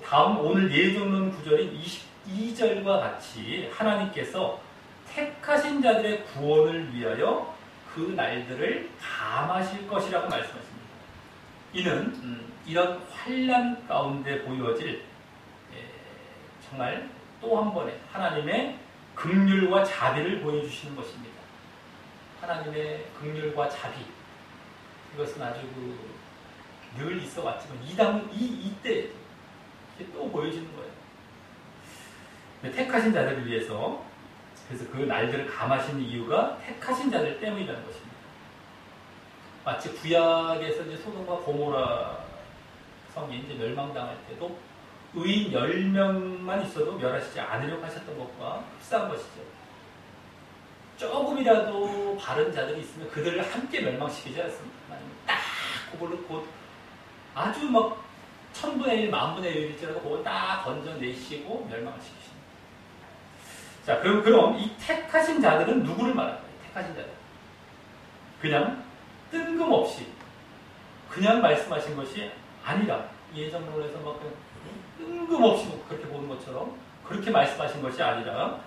다음 오늘 예정론 구절인 22절과 같이 하나님께서 택하신 자들의 구원을 위하여 그 날들을 감하실 것이라고 말씀하십니다. 이는 이런 환란 가운데 보여질 정말 또 한 번의 하나님의 긍휼과 자비를 보여주시는 것입니다. 하나님의 긍휼과 자비, 이것은 아주 늘 있어 왔지만 이때 또 보여지는 거예요. 택하신 자들을 위해서, 그래서 그 날들을 감하시는 이유가 택하신 자들 때문이라는 것입니다. 마치 구약에서 이제 소돔과 고모라 성이 이제 멸망당할 때도 의인 10명만 있어도 멸하시지 않으려고 하셨던 것과 흡사한 것이죠. 조금이라도 바른 자들이 있으면 그들을 함께 멸망시키지 않습니다. 딱 그걸로 곧 아주 막 1000분의 1, 10,000분의 1일지라도 그걸 딱 건져내시고 멸망을 시키십니다. 자, 그럼 이 택하신 자들은 누구를 말할까요? 택하신 자들. 그냥 뜬금없이 그냥 말씀하신 것이 아니라, 예정론에서 막 뜬금없이 그렇게 보는 것처럼 그렇게 말씀하신 것이 아니라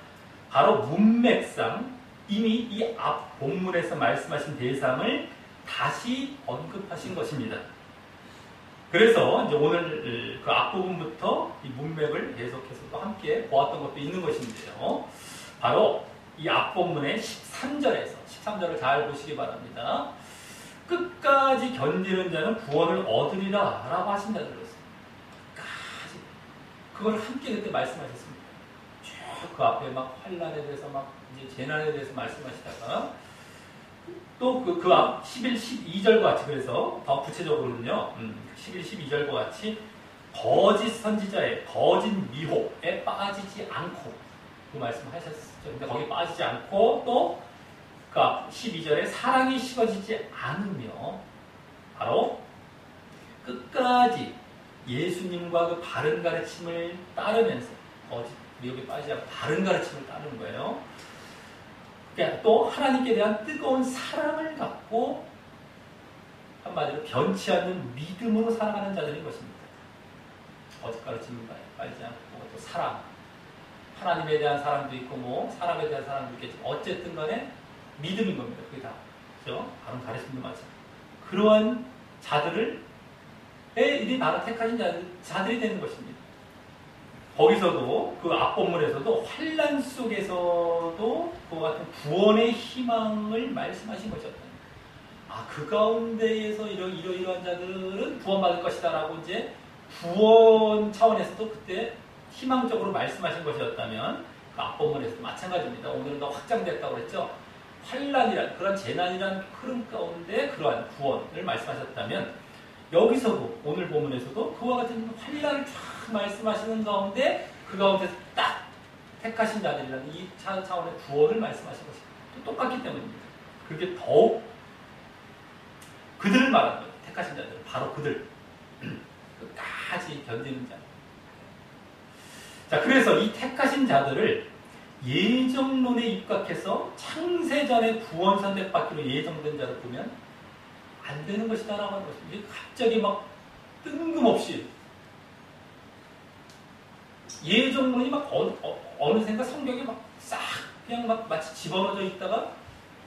바로 문맥상 이미 이 앞 본문에서 말씀하신 대상을 다시 언급하신 것입니다. 그래서 이제 오늘 그 앞부분부터 이 문맥을 계속해서 또 함께 보았던 것도 있는 것인데요. 바로 이 앞본문의 13절을 잘 보시기 바랍니다. 끝까지 견디는 자는 구원을 얻으리라 라고 하신다는 것입니다. 끝까지. 그걸 함께 그때 말씀하셨습니다. 쭉 그 앞에 막 환란에 대해서 막 이제 재난에 대해서 말씀하시다가 또 그 앞 11, 12절과 같이, 그래서 더 구체적으로는요, 11, 12절과 같이 거짓 선지자의 거짓 미혹에 빠지지 않고, 그 말씀 하셨죠. 근데 거기 빠지지 않고 또 그 앞 12절에 사랑이 식어지지 않으며 바로 끝까지 예수님과 그 바른 가르침을 따르면서, 거짓 미혹에 빠지지 않고 바른 가르침을 따르는 거예요. 그러니까 또 하나님께 대한 뜨거운 사랑을 갖고 한마디로 변치 않는 믿음으로 살아가는 자들인 것입니다. 거짓 가르침을 말지 않고 또 사랑, 하나님에 대한 사랑도 있고 뭐 사람에 대한 사랑도 있겠지만 어쨌든 간에 믿음인 겁니다. 그게 다. 그죠? 바로 가르침도 마찬가지. 그러한 자들을 이들이 바로 택하신 자들이 되는 것입니다. 거기서도 그 앞본문에서도 환난 속에서도 그와 같은 구원의 희망을 말씀하신 것이었다. 그 가운데에서 이러한 자들은 구원받을 것이다라고 이제 구원 차원에서도 그때 희망적으로 말씀하신 것이었다면 그 앞본문에서도 마찬가지입니다. 오늘은 더 확장됐다고 그랬죠. 환난이란 그런 재난이란 흐름 가운데 그러한 구원을 말씀하셨다면 여기서도 오늘 본문에서도 그와 같은 환난을 쫙 말씀하시는 가운데 그 가운데서 딱 택하신 자들이라는 이 차원의 구원을 말씀하신 것입니다. 또 똑같기 때문입니다. 그게 더욱 그들을 말하는 거예요. 택하신 자들. 바로 그들. 끝까지 견디는 자. 자, 그래서 이 택하신 자들을 예정론에 입각해서 창세전에 구원 선택받기로 예정된 자를 보면 안 되는 것이다라고 하는 것입니다. 갑자기 막 뜬금없이 예정론이 막 어느샌가 성경에 막 싹 그냥 막 마치 집어넣어져 있다가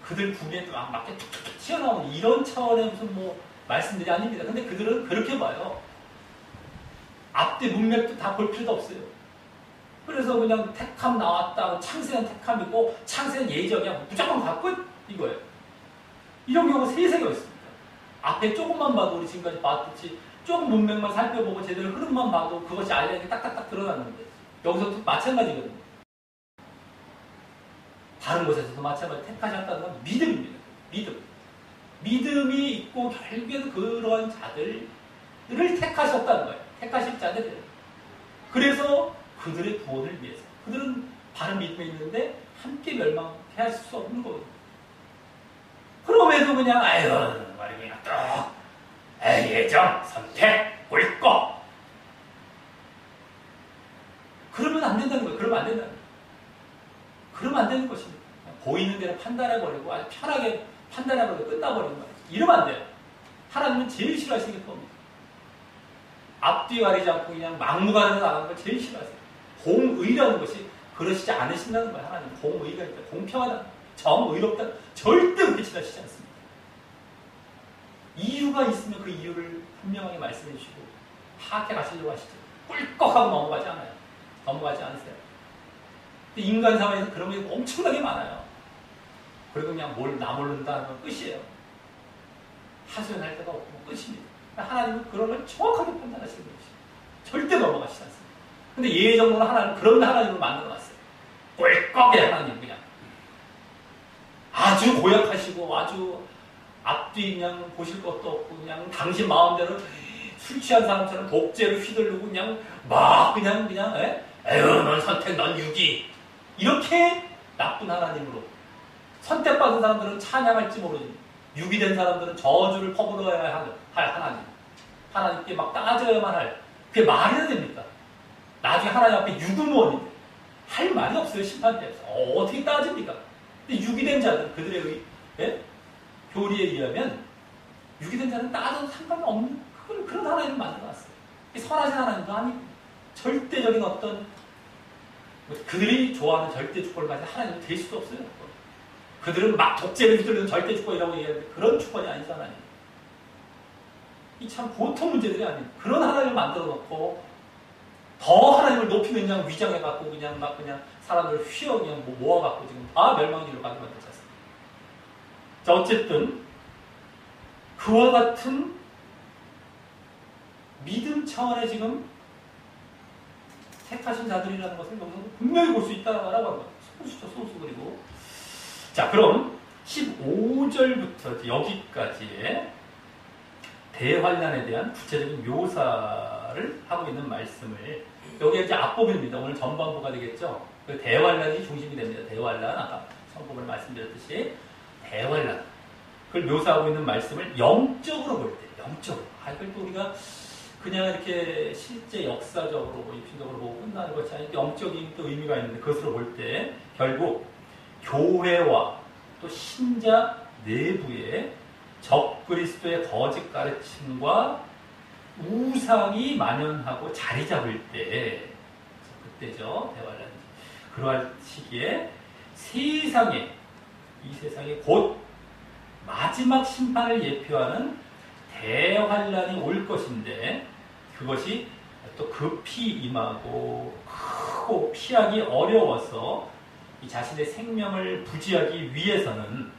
그들 구미에 막 맞게 툭툭툭 튀어나오는 이런 차원의 무슨 뭐 말씀들이 아닙니다. 근데 그들은 그렇게 봐요. 앞뒤 문맥도 다 볼 필요도 없어요. 그래서 그냥 택함 나왔다. 창세는 택함이고 창세는 예정이야. 무조건 갖고 이거예요. 이런 경우가 세세가 있습니다. 앞에 조금만 봐도 우리 지금까지 봤듯이 조금 문맥만 살펴보고 제대로 흐름만 봐도 그것이 알려진 게 딱딱딱 드러났는데 여기서도 마찬가지거든요. 다른 곳에서도 마찬가지로 택하셨다는 건 믿음입니다. 믿음. 믿음이 있고 결국에는 그러한 자들을 택하셨다는 거예요. 택하실 자들이에요. 그래서 그들의 구원을 위해서. 그들은 바른 믿음이 있는데 함께 멸망할 수 없는 거거든요. 그럼에도 그냥 말이 그냥 또 예정, 선택, 옳고 그러면 안 된다는 거예요. 그러면 안 된다는 거예요. 그러면 안 되는 것입니다. 보이는 대로 판단해버리고 아주 편하게 판단해버리고 끝나버리는 거예요. 이러면 안 돼요. 하나님은 제일 싫어하시는 게 그겁니다. 앞뒤 가리지 않고 그냥 막무가내로 나가는 걸 제일 싫어하세요. 공의라는 것이 그러시지 않으신다는 거예요. 하나님 공의가 있다. 공평하다. 정의롭다. 절대 그렇게 지나치지 않습니다. 이유가 있으면 그 이유를 분명하게 말씀해 주시고 파악해 가시려고 하시죠. 꿀꺽하고 넘어가지 않아요. 넘어가지 않으세요. 근데 인간 사회에서 그런 게 엄청나게 많아요. 그리고 그냥 나 모른다 하면 끝이에요. 하소연할 데가 없고 끝입니다. 하나님은 그런 걸 정확하게 판단하시는 것이죠. 절대 넘어가시지 않습니다. 근데 예정으로 하나님 그런 하나님을 만들어놨어요. 꿀꺽이 하나님 그냥 아주 고약하시고 아주 앞뒤 그냥 보실 것도 없고 그냥 당신 마음대로 술 취한 사람처럼 독재를 휘둘르고 그냥 막 그냥 에휴 넌 선택 넌 유기 이렇게 나쁜 하나님으로 선택받은 사람들은 찬양할지 모르지 유기된 사람들은 저주를 퍼부어야 할 하나님 하나님께 막 따져야만 할 그게 말이 해야 됩니까? 나중에 하나님 앞에 유구무원인데 할 말이 없어요. 심판대에서 어떻게 따집니까? 근데 유기된 자들 그들의 교리에 의하면 유기된 자는 따져도 상관이 없는 그런 하나님을 만들어놨어요. 선하신 하나님도 아니고 절대적인 어떤 그들이 좋아하는 절대 주권을 가진 하나님은 될 수도 없어요. 그들은 막 독재를 휘둘리는 절대 주권이라고 얘기하는데 그런 주권이 아니죠. 하나님. 이 참 보통 문제들이 아니에요. 그런 하나님을 만들어 놓고 더 하나님을 높이는 그냥 위장해갖고 그냥 막 그냥 사람들을 휘어 그냥 모아갖고 지금 다 멸망지로 가게 만들지 않습니까? 자, 어쨌든 그와 같은 믿음 차원의 지금 택하신 자들이라는 것을 여기서 분명히 볼 수 있다라고 하는 거예요. 소수 그리고 자, 그럼 15절부터 여기까지의 대환란에 대한 구체적인 묘사를 하고 있는 말씀을 여기 이제 앞부분입니다. 오늘 전반부가 되겠죠. 그 대환란이 중심이 됩니다. 대환란 아까 선부분을 말씀드렸듯이 대환란 그걸 묘사하고 있는 말씀을 영적으로 볼 때 영적으로 이걸 또 우리가 그냥 이렇게 실제 역사적으로 입신적으로 보고 끝나는 것이 아니라 영적인 또 의미가 있는데 그것으로 볼 때 결국 교회와 또 신자 내부의 적그리스도의 거짓 가르침과 우상이 만연하고 자리 잡을 때, 그때죠, 대환란. 그러한 시기에 이 세상에 곧 마지막 심판을 예표하는 대환란이 올 것인데, 그것이 또 급히 임하고 크고 피하기 어려워서 이 자신의 생명을 부지하기 위해서는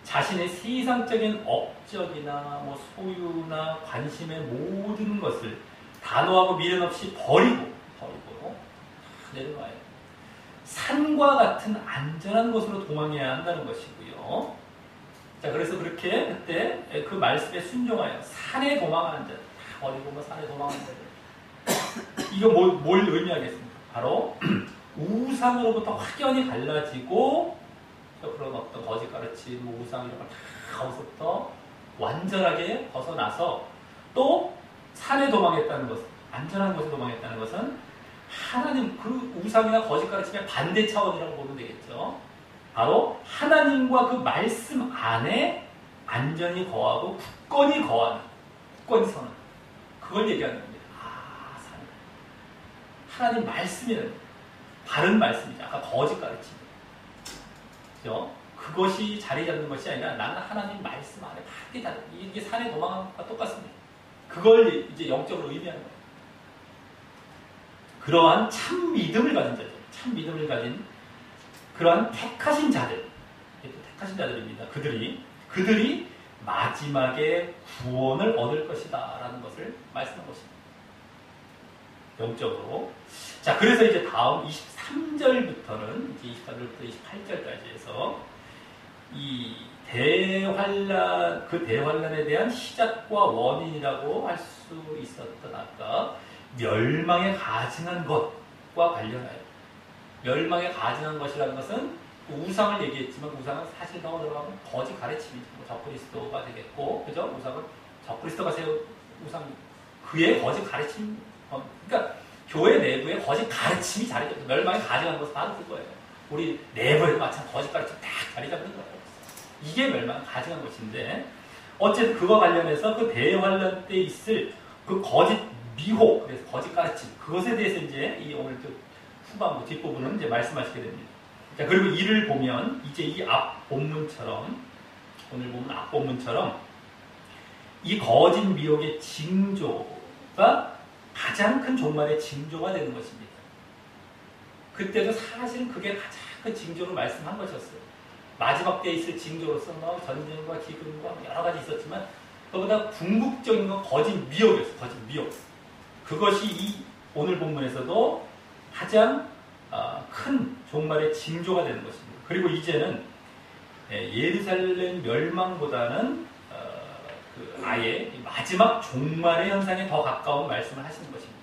자신의 세상적인 업적이나 뭐 소유나 관심의 모든 것을 단호하고 미련 없이 버리고 내려놔야 돼요. 산과 같은 안전한 곳으로 도망해야 한다는 것이고요. 자, 그래서 그렇게 그때 그 말씀에 순종하여 산에 도망하는 자들, 다 버리고 뭐 산에 도망하는 자들. 이거 뭘 의미하겠습니까? 바로 우상으로부터 확연히 갈라지고 그런 어떤 거짓 가르침, 우상 이런 걸 다 거기서부터 완전하게 벗어나서 또 산에 도망했다는 것은, 안전한 곳에 도망했다는 것은 하나님, 그 우상이나 거짓 가르침의 반대 차원이라고 보면 되겠죠. 바로 하나님과 그 말씀 안에 안전히 거하고 굳건히 서는 그걸 얘기하는 겁니다. 하나님 말씀이라는 바른 말씀이죠. 아까 거짓 가르침. 그죠? 그것이 자리 잡는 것이 아니라 나는 하나님 말씀 안에 밖에 다 이게 산에 도망하는 것과 똑같습니다. 그걸 이제 영적으로 의미하는 거예요. 그러한 참 믿음을 가진 자들, 참 믿음을 가진 그러한 택하신 자들입니다. 그들이 마지막에 구원을 얻을 것이다 라는 것을 말씀한 것입니다. 영적으로. 자, 그래서 이제 다음 23절부터는 이제 24절부터 28절까지 해서 이 대환란에 대한 시작과 원인이라고 할 수 있었던 아까 멸망에 가증한 것과 관련하여, 멸망에 가증한 것이라는 것은 우상을 얘기했지만 우상은 사실 더 들어가면 거짓 가르침이죠. 적그리스도가 되겠고, 그죠? 우상은 적그리스도가 세운 우상, 그의 거짓 가르침, 그러니까 교회 내부에 거짓 가르침이 자리 잡고 멸망에 가증한 것은 바로 그거예요. 우리 내부에도 마찬가지 거짓 가르침 딱 자리 잡는 거예요. 이게 멸망에 가증한 것인데, 어쨌든 그와 관련해서 그 대환란 때 있을 그 거짓 미혹, 그래서 거짓 가르침, 그것에 대해서 이제 이 오늘 후반부 뒷부분은 이제 말씀하시게 됩니다. 자, 그리고 이를 보면 이제 이 앞 본문처럼, 오늘 보면 앞 본문처럼 이 거짓 미혹의 징조가 가장 큰 종말의 징조가 되는 것입니다. 그때도 사실은 그게 가장 큰 징조로 말씀한 것이었어요. 마지막 때에 있을 징조로서 뭐 전쟁과 기근과 여러 가지 있었지만 그보다 궁극적인 건 거짓 미혹이었어요. 거짓 미혹. 그것이 이 오늘 본문에서도 가장 큰 종말의 징조가 되는 것입니다. 그리고 이제는 예루살렘 멸망보다는 아예 마지막 종말의 현상에 더 가까운 말씀을 하시는 것입니다.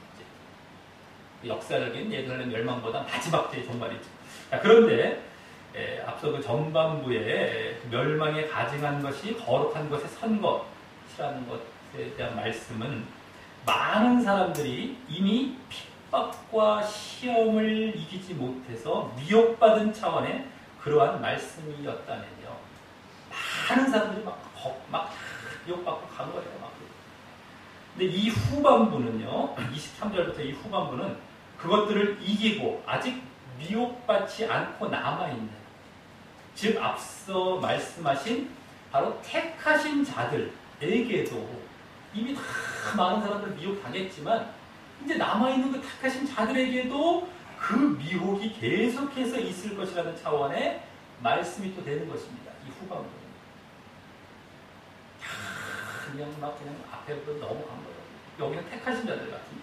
역사적인 예루살렘 멸망보다 마지막 때의 종말이죠. 자, 그런데 앞서 그 전반부에 멸망에 가증한 것이 거룩한 것에 선 것이라는 것에 대한 말씀은 많은 사람들이 이미 핍박과 시험을 이기지 못해서 미혹받은 차원의 그러한 말씀이었다면요. 많은 사람들이 막 미혹받고 간 거예요. 근데 이 후반부는요, 23절부터 이 후반부는 그것들을 이기고 아직 미혹받지 않고 남아있는, 즉 앞서 말씀하신 바로 택하신 자들에게도 이미 다 많은 사람들 미혹당했지만 이제 남아있는 그 택하신 자들에게도 그 미혹이 계속해서 있을 것이라는 차원의 말씀이 또 되는 것입니다. 이 후반부는. 그냥 앞에부터 넘어간 거예요. 여기는 택하신 자들 같은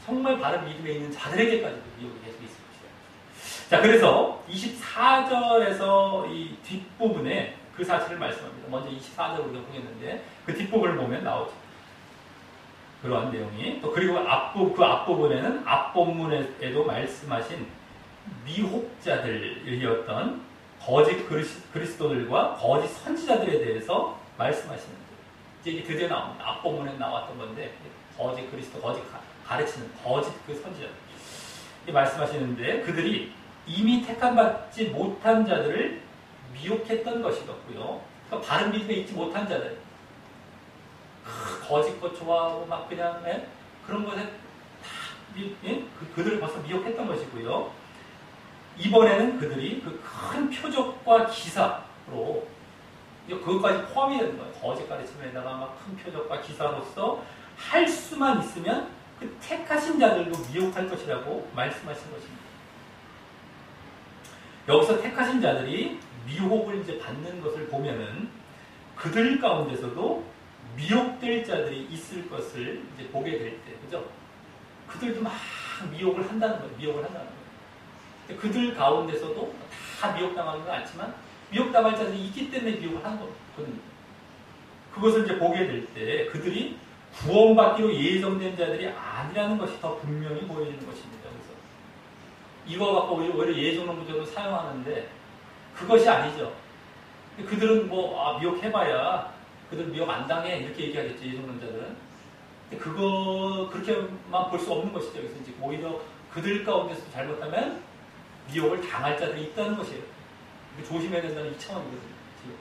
정말 바른 믿음에 있는 자들에게까지도 미혹이 계속 있을 것이다. 자, 그래서 24절에서 이 뒷부분에 그 사실을 말씀합니다. 먼저 24절 우리가 보겠는데 그 뒷부분을 보면 나오죠. 그러한 내용이. 또 그리고 그 앞부분에는 앞본문에도 말씀하신 미혹자들이었던 거짓 그리스도들과 거짓 선지자들에 대해서 말씀하시는데 이제 이게 드디어 나옵니다. 앞본문에 나왔던 건데 거짓 그리스도, 거짓 가르치는 거짓 그 선지자들 말씀하시는데 그들이 이미 택함받지 못한 자들을 미혹했던 것이었고요. 그러니까 바른 믿음에 있지 못한 자들, 거짓 것 좋아하고 막 그냥 그런 것에 다 그들을 벌써 미혹했던 것이고요. 이번에는 그들이 그 큰 표적과 기사로 그것까지 포함이 되는 거예요. 거짓 가르침에다가 막 큰 표적과 기사로서 할 수만 있으면 그 택하신 자들도 미혹할 것이라고 말씀하신 것입니다. 여기서 택하신 자들이 미혹을 이제 받는 것을 보면은 그들 가운데서도 미혹될 자들이 있을 것을 이제 보게 될 때, 그죠? 그들도 막 미혹을 한다는 거예요. 미혹을 한다는 거예요. 그들 가운데서도 다 미혹당하는 건 않지만 미혹당할 자들이 있기 때문에 미혹을 하는 거거든요. 그것을 이제 보게 될 때 그들이 구원받기로 예정된 자들이 아니라는 것이 더 분명히 보여지는 것입니다. 그래서 이거 갖고 오히려 예정론 구조로 사용하는데 그것이 아니죠. 그들은 미혹해봐야 그들 미혹 안 당해 이렇게 얘기하겠죠. 예정론자들은. 근데 그렇게만 볼 수 없는 것이죠. 그래서 이제 오히려 그들 가운데서 잘못하면 미혹을 당할 자들이 있다는 것이에요. 조심해야 된다는 이 차원이거든요. 지금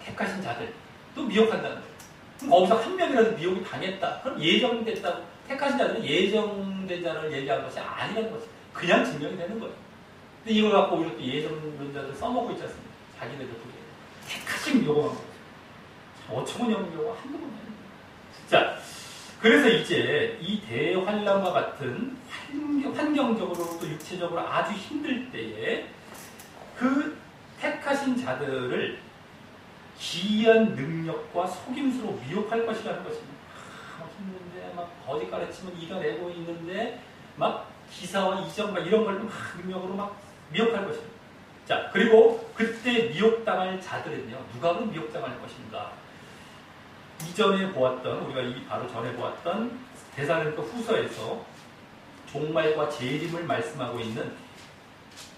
택하신 자들 또 미혹한다는 거예요. 그럼 거기서 한 명이라도 미혹이 당했다. 그럼 예정됐다고. 택하신 자들은 예정된 자를 얘기하는 것이 아니라는 거죠. 그냥 증명이 되는 거예요. 근데 이걸 갖고 오히려 또 예정론자들 써먹고 있지 않습니까? 자기네들 그게 택하신 요구만 거죠. 5천원 요구 한두 번만. 자, 그래서 이제 이 대환란과 같은 환경적으로 또 육체적으로 아주 힘들 때에 그 택하신 자들을 기이한 능력과 속임수로 미혹할 것이라는 것입니다. 막 힘든데 막 거짓 가르치면 이겨내고 있는데 막 기사와 이적 막 이런 걸로 막 능력으로 막 미혹할 것입니다. 자, 그리고 그때 미혹당할 자들은요, 누가 그럼 미혹당할 것인가? 이전에 보았던, 우리가 바로 전에 보았던 데살로니가 후서에서 종말과 재림을 말씀하고 있는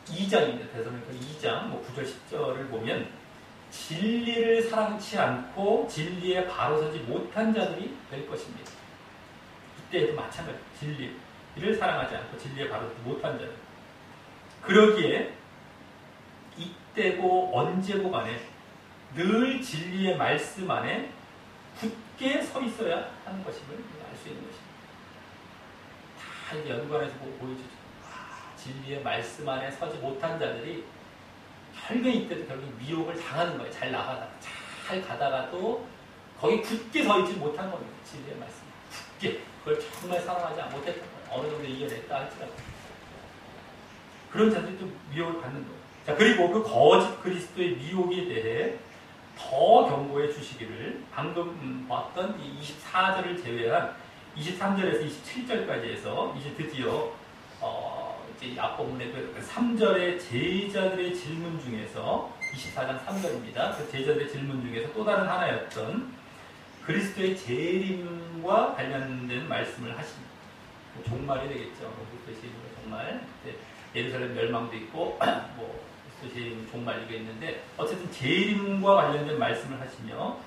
2장입니다. 데살로니가 2장 9절 10절을 보면 진리를 사랑치 않고 진리에 바로 서지 못한 자들이 될 것입니다. 이때에도 마찬가지입니다. 진리를 사랑하지 않고 진리에 바로 서지 못한 자들. 그러기에 이때고 언제고 간에 늘 진리의 말씀 안에 굳게 서 있어야 하는 것임을 알 수 있는 것입니다. 다 이제 연관해서 보여주죠. 진리의 말씀 안에 서지 못한 자들이 결국 이때도 결국 미혹을 당하는 거예요. 잘 나가다가. 잘 가다가도 거기 굳게 서 있지 못한 겁니다. 진리의 말씀. 굳게. 그걸 정말 사랑하지 못했던 거예요. 어느 정도 이겨냈다 할지라도. 그런 자들이 또 미혹을 받는 거예요. 자, 그리고 그 거짓 그리스도의 미혹에 대해 더 경고해 주시기를 방금 봤던 이 24절을 제외한 23절에서 27절까지 해서 이제 드디어 이제 앞부분의 그 3절의 제자들의 질문 중에서 24장 3절입니다. 그 제자들의 질문 중에서 또 다른 하나였던 그리스도의 재림과 관련된 말씀을 하십니다. 종말이 되겠죠. 그리스도의 재림은 종말. 예루살렘 멸망도 있고 그리스도의 종말 이게 있는데 어쨌든 재림과 관련된 말씀을 하시며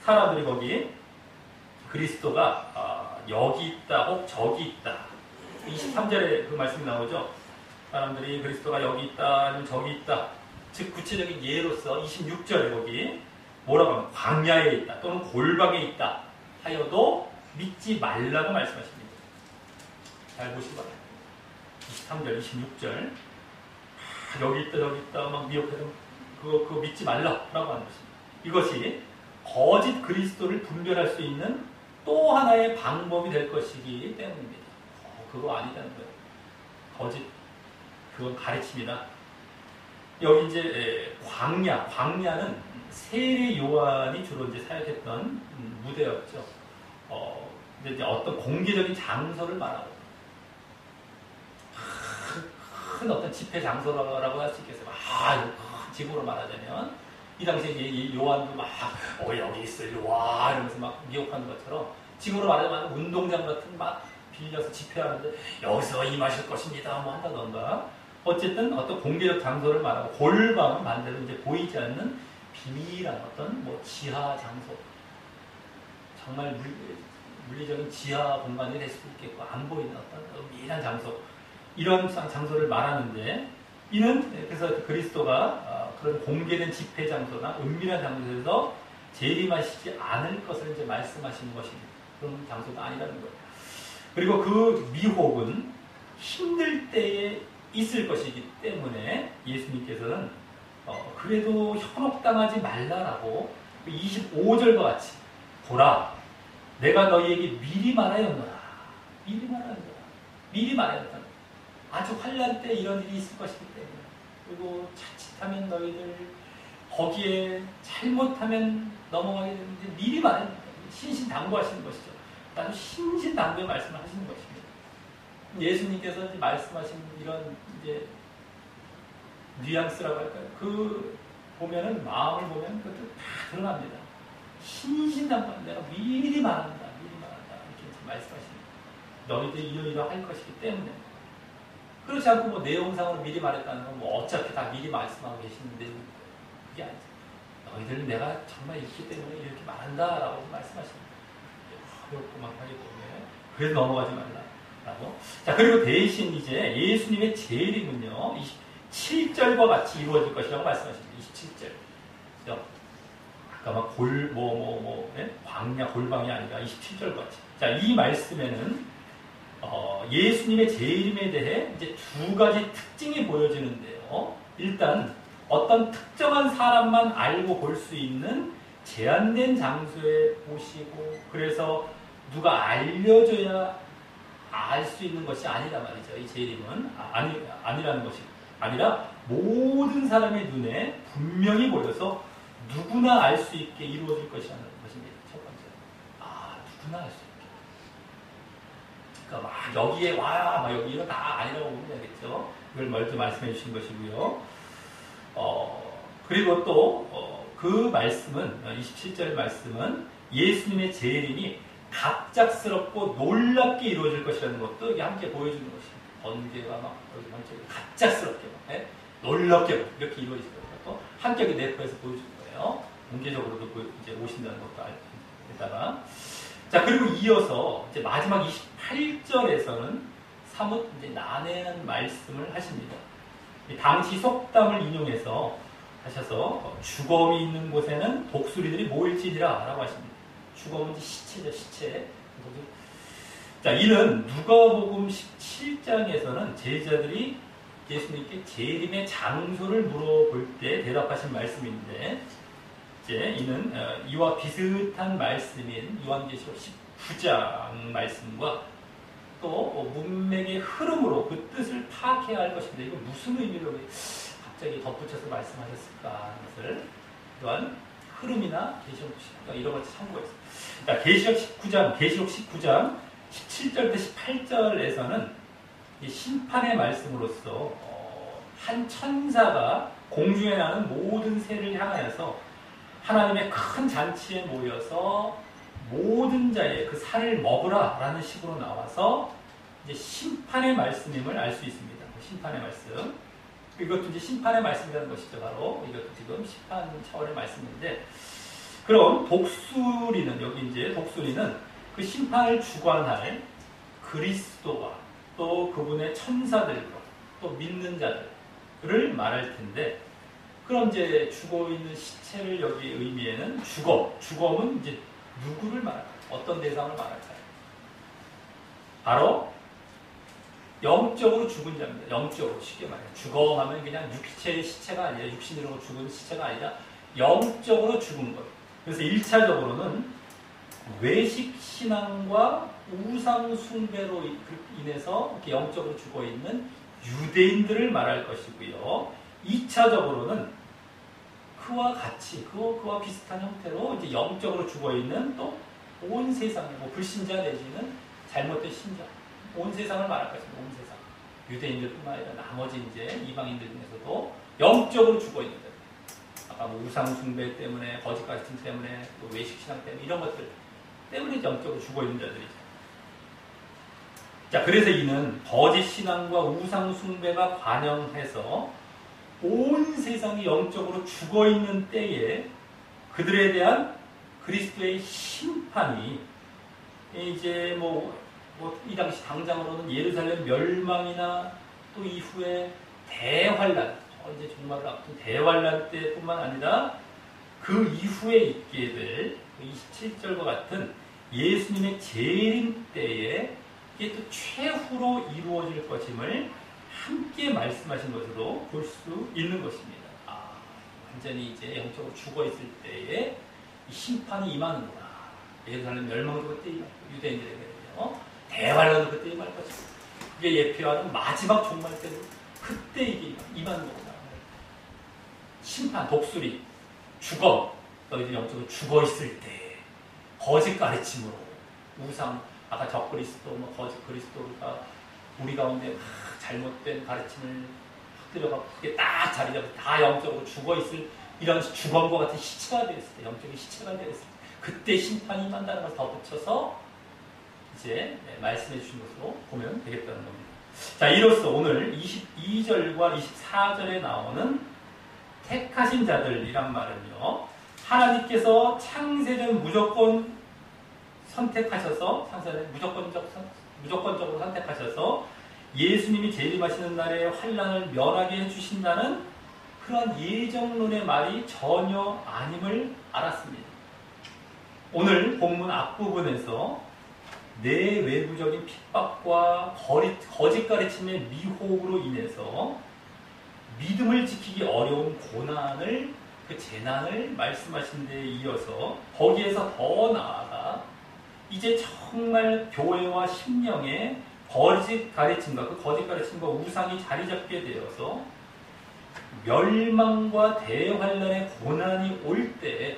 사람들이 거기 그리스도가 여기 있다 혹 저기 있다 23절에 그 말씀이 나오죠. 사람들이 그리스도가 여기 있다 아니면 저기 있다 즉 구체적인 예로서 26절에 거기 뭐라고 하면 광야에 있다 또는 골방에 있다 하여도 믿지 말라고 말씀하십니다. 잘 보시기 바랍니다. 23절 26절 여기 있다 저기 있다 막 미혹해서 그거 믿지 말라라고 하는 것입니다. 이것이 거짓 그리스도를 분별할 수 있는 또 하나의 방법이 될 것이기 때문입니다. 그거 아니다는 거예요. 거짓 그건 가르침이다. 여기 이제 광야는 세례 요한이 주로 이제 사역했던 무대였죠. 근데 이제 어떤 공개적인 장소를 말하고 큰 어떤 집회 장소라고 할 수 있겠어요. 큰 집으로 말하자면 이 당시에 이 요한도 막 여기 있어요. 와 이러면서 막 미혹하는 것처럼 지금으로 말하자면 운동장 같은 막 빌려서 집회하는데 여기서 임하실 것입니다. 뭐 한다던가 어쨌든 어떤 공개적 장소를 말하고 골방은 반대로 이제 보이지 않는 비밀한 어떤 지하 장소 정말 물리적인 지하 공간이 될 수도 있겠고 안 보이는 어떤 은밀한 장소 이런 장소를 말하는데 이는 그래서 그리스도가 그런 공개된 집회 장소나 은밀한 장소에서 재림하시지 않을 것을 이제 말씀하시는 것입니다. 그런 장소가 아니라는 거예요. 그리고 그 미혹은 힘들 때에 있을 것이기 때문에 예수님께서는 그래도 현혹당하지 말라라고 25절과 같이 보라 내가 너희에게 미리 말하였노라. 미리 말하였노라. 미리 말하였다. 아주 환난 때 이런 일이 있을 것이기 때문에 그리고 자칫하면 너희들 거기에 잘못하면 넘어가게 되는데 미리 말하였다. 신신당부하시는 것이죠. 아주 신신당부의 말씀을 하시는 것입니다. 예수님께서 이제 말씀하신 이런 이제 뉘앙스라고 할까요? 그 보면은 마음을 보면 그것도 다 드러납니다. 신신당부 내가 미리 말한다, 미리 말한다 이렇게 말씀하십니다. 너희들이 이러이러할 것이기 때문에 그렇지 않고 뭐 내용상으로 미리 말했다는 건 뭐 어차피 다 미리 말씀하고 계시는데 그게 아니죠. 너희들은 내가 정말 있기 때문에 이렇게 말한다라고 말씀하십니다. 어렵고만 하기 때문에 그래서 넘어가지 말라라고. 자 그리고 대신 이제 예수님의 재림은요 27절과 같이 이루어질 것이라고 말씀하십니다. 27절. 아까 막 광야 골방이 아니라 27절 같이. 자 이 말씀에는 예수님의 재림에 대해 이제 두 가지 특징이 보여지는데요. 일단 어떤 특정한 사람만 알고 볼 수 있는 제한된 장소에 오시고 그래서 누가 알려줘야 알 수 있는 것이 아니다 말이죠. 이 재림은 아니라는 것이 아니라 모든 사람의 눈에 분명히 보여서 누구나 알 수 있게 이루어질 것이라는 것입니다. 첫 번째. 누구나 알 수 있게. 그러니까 막 여기에 와, 막 여기 이거 다 아니라고 보면 되겠죠. 이걸 먼저 말씀해 주신 것이고요. 그리고 또 그 말씀은 27절 말씀은 예수님의 재림이 갑작스럽고 놀랍게 이루어질 것이라는 것도 이게 함께 보여주는 것입니다. 번개가 막 여기 한쪽에 갑작스럽게 놀랍게 이렇게 이루어질 것도 함께 내포해서 보여주는 거예요. 공개적으로도 이제 오신다는 것도 알다가 자 그리고 이어서 이제 마지막 28절에서는 사뭇 이제 난해한 말씀을 하십니다. 당시 속담을 인용해서 하셔서 주검이 있는 곳에는 독수리들이 모일지니라 라고 하십니다. 주검은 시체죠, 시체. 자, 이는 누가복음 17장에서는 제자들이 예수님께 재림의 장소를 물어볼 때 대답하신 말씀인데, 이제 이는 이와 비슷한 말씀인 요한계시록 19장 말씀과 또 문맥의 흐름으로 그 뜻을 파악해야 할 것인데, 이거 무슨 의미로 갑자기 덧붙여서 말씀하셨을까 하는 것을 또한 흐름이나 계시록 19장 이런 것을 참고했습니다. 자, 계시록 19장 17절부터 18절에서는 심판의 말씀으로서 한 천사가 공중에 나는 모든 새를 향하여서 하나님의 큰 잔치에 모여서 모든 자의 그 살을 먹으라 라는 식으로 나와서 이제 심판의 말씀임을 알 수 있습니다. 심판의 말씀. 이것도 이제 심판의 말씀이라는 것이죠. 바로 이것도 지금 심판 차원의 말씀인데, 그럼 독수리는 여기 이제 독수리는 그 심판을 주관할 그리스도와 또 그분의 천사들과 또 믿는 자들을 말할 텐데, 그럼 이제 죽어 있는 시체를 여기 의미에는 주검은 이제 누구를 말할까요? 어떤 대상을 말할까요? 바로 영적으로 죽은 자입니다. 영적으로 쉽게 말해요. 주검하면 그냥 육체의 시체가 아니라 육신으로 죽은 시체가 아니라 영적으로 죽은 것. 그래서 1차적으로는 외식신앙과 우상숭배로 인해서 이렇게 영적으로 죽어있는 유대인들을 말할 것이고요. 2차적으로는 그와 같이, 그와 비슷한 형태로 이제 영적으로 죽어있는 또 온 세상에, 불신자 내지는 잘못된 신자, 온 세상을 말할 것입니다. 온 세상. 유대인들뿐만 아니라 나머지 이제 이방인들 중에서도 영적으로 죽어있는 들. 아까 우상숭배 때문에, 거짓가르침 때문에, 또 외식신앙 때문에 이런 것들 때문에 영적으로 죽어있는 자들이죠. 자, 그래서 이는 거짓신앙과 우상숭배가 관영해서 온 세상이 영적으로 죽어있는 때에 그들에 대한 그리스도의 심판이 이제 이 당시 당장으로는 예루살렘 멸망이나 또 이후에 대환란, 이제 종말을 앞둔 대환란 때뿐만 아니라 그 이후에 있게 될 27절과 같은 예수님의 재림 때에 이게 또 최후로 이루어질 것임을 함께 말씀하신 것으로 볼 수 있는 것입니다. 완전히 이제 영적으로 죽어 있을 때에 이 심판이 임하는구나. 예루살렘 멸망도 그때 임할 것이고 유대인들에게는요. 대환란도 그때 임할 것이고 그게 예표하는 마지막 종말 때도 그때 이게 임하는 거구나. 심판, 독수리, 죽어. 너희들이 영적으로 죽어 있을 때 거짓 가르침으로 우상, 아까 적그리스도, 거짓 그리스도가 우리 가운데 잘못된 가르침을 들여갖고 그게 딱 자리 잡아서 다 영적으로 죽어 있을 이런 죽음과 같은 시체가 되었을 때, 영적인 시체가 되었을 때, 그때 심판이 임한다는 것을 덧붙여서 이제 말씀해 주신 것으로 보면 되겠다는 겁니다. 자, 이로써 오늘 22절과 24절에 나오는 택하신 자들이란 말은요, 하나님께서 창세전 무조건 선택하셔서, 창세전 무조건적으로 선택하셔서 예수님이 재림하시는 날에 환난을 면하게 해주신다는 그런 예정론의 말이 전혀 아님을 알았습니다. 오늘 본문 앞부분에서 내외부적인 핍박과 거짓 가르침의 미혹으로 인해서 믿음을 지키기 어려운 고난을, 그 재난을 말씀하신 데 이어서 거기에서 더 나아가 이제 정말 교회와 심령에 거짓 가르침과 그 거짓 가르침과 우상이 자리 잡게 되어서 멸망과 대환란의 고난이 올 때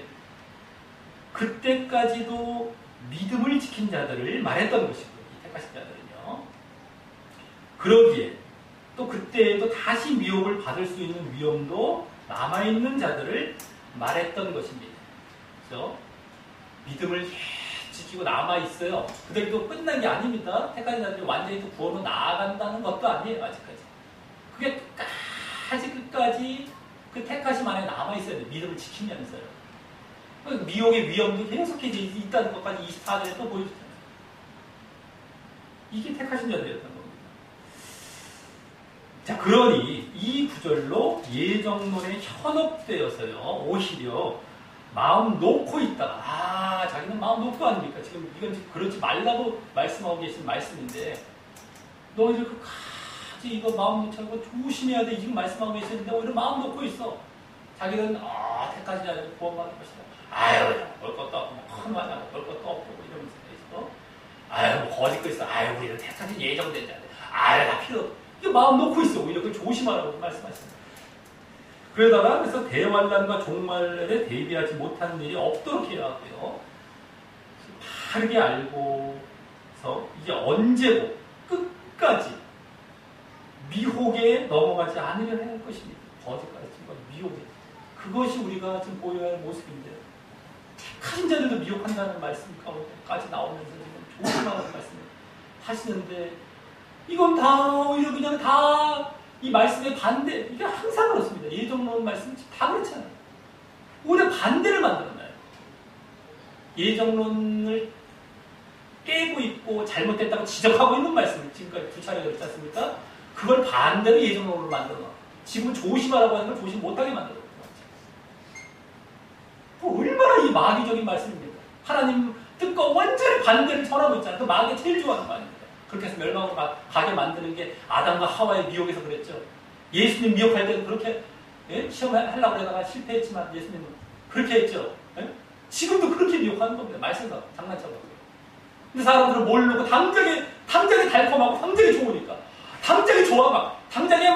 그때까지도 믿음을 지킨 자들을 말했던 것이고요. 이 택하신 자들은요. 그러기에 또 그때에도 다시 미혹을 받을 수 있는 위험도 남아있는 자들을 말했던 것입니다. 그래서 믿음을 지키고 남아있어요. 그들도 끝난 게 아닙니다. 택하신 자들이 완전히 또 구원으로 나아간다는 것도 아니에요. 아직까지. 그게 끝까지 그 택하심 안에 남아있어야 돼요. 믿음을 지키면서요. 미혹의 위험도 계속해서 있다는 것까지 24절에 또 보여줬잖아요. 이게 택하신 자들이었던 겁니다. 자, 그러니 이 구절로 예정론에 현혹되어서요, 오히려 마음 놓고 있다가, 자기는 마음 놓고 아닙니까? 지금 이건 그렇지 말라고 말씀하고 계신 말씀인데, 너희들 끝까지 이거 마음 놓지 않고 조심해야 돼. 지금 말씀하고 계시는데, 오히려 마음 놓고 있어. 자기는, 택하신 자들은 구원받을 것이다. 아유, 볼 것도 없고, 큰 말하고, 볼 것도 없고, 이러면서 있어. 아유, 거짓 거 있어. 아유, 우리는 택하신 예정된 자들. 아유, 다 필요 없어. 이게 마음 놓고 있어. 오히려 그걸 조심하라고 말씀하십니다. 그러다가 그래서 대환란과 종말에 대비하지 못하는 일이 없도록 해야 하고요. 바르게 알고서 이게 언제고 끝까지 미혹에 넘어가지 않으려 할 것입니다. 거짓 가르침과 미혹에. 그것이 우리가 지금 보여야 할 모습인데, 택하신 자들도 미혹한다는 말씀 가운데까지 나오면서 지금 조심하라는 말씀을 하시는데, 이건 다 오히려 그냥 다 이 말씀의 반대. 이게 항상 그렇습니다. 예정론 말씀 다 그렇잖아요. 오히려 반대를 만들어놔요. 예정론을 깨고 있고 잘못됐다고 지적하고 있는 말씀을 지금까지 2차례 그렇지 않습니까? 그걸 반대로 예정론으로 만들어놔. 지금 조심하라고 하는 걸 조심 못하게 만들어놔. 얼마나 이 마귀적인 말씀입니다. 하나님 뜻과 완전히 반대를 전하고 있잖아요. 그 마귀가 제일 좋아하는 거 아닙니까? 그렇게 해서 멸망으로 가게 만드는 게 아담과 하와의 미혹에서 그랬죠. 예수님 미혹할 때도 그렇게 시험하려고 하다가 실패했지만 예수님은 그렇게 했죠. 지금도 그렇게 미혹하는 겁니다. 말씀과 장난쳐서. 근데 사람들은 모르고 당장에 달콤하고 당장에 좋으니까 당장에 좋아 당장에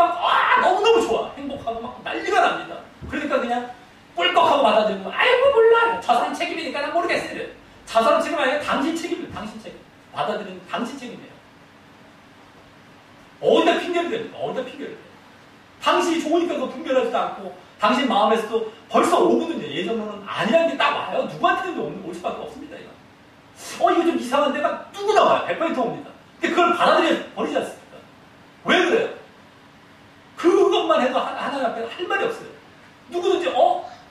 너무너무 좋아. 행복하고 막 난리가 납니다. 그러니까 그냥 꿀꺽하고 받아들이고 아이고 몰라. 저 사람 책임이니까 난 모르겠어요. 저 사람 책임 아니라 당신 책임이에요. 당신 책임. 받아들이는 당신 책임이에요. 어디다 핑계를 댑니까? 어디다 핑계를 대요? 당신이 좋으니까 그거 분별하지도 않고 당신 마음에서도 벌써 오거든요. 예전로는 아니라는 게 딱 와요. 누구한테는 올 수밖에 없습니다. 이거 좀 이상한데 막 누구나 와요. 100% 옵니다. 근데 그걸 받아들여 버리지 않습니까? 왜 그래요? 그것만 해도 하나님 앞에 할 말이 없어요. 누구든지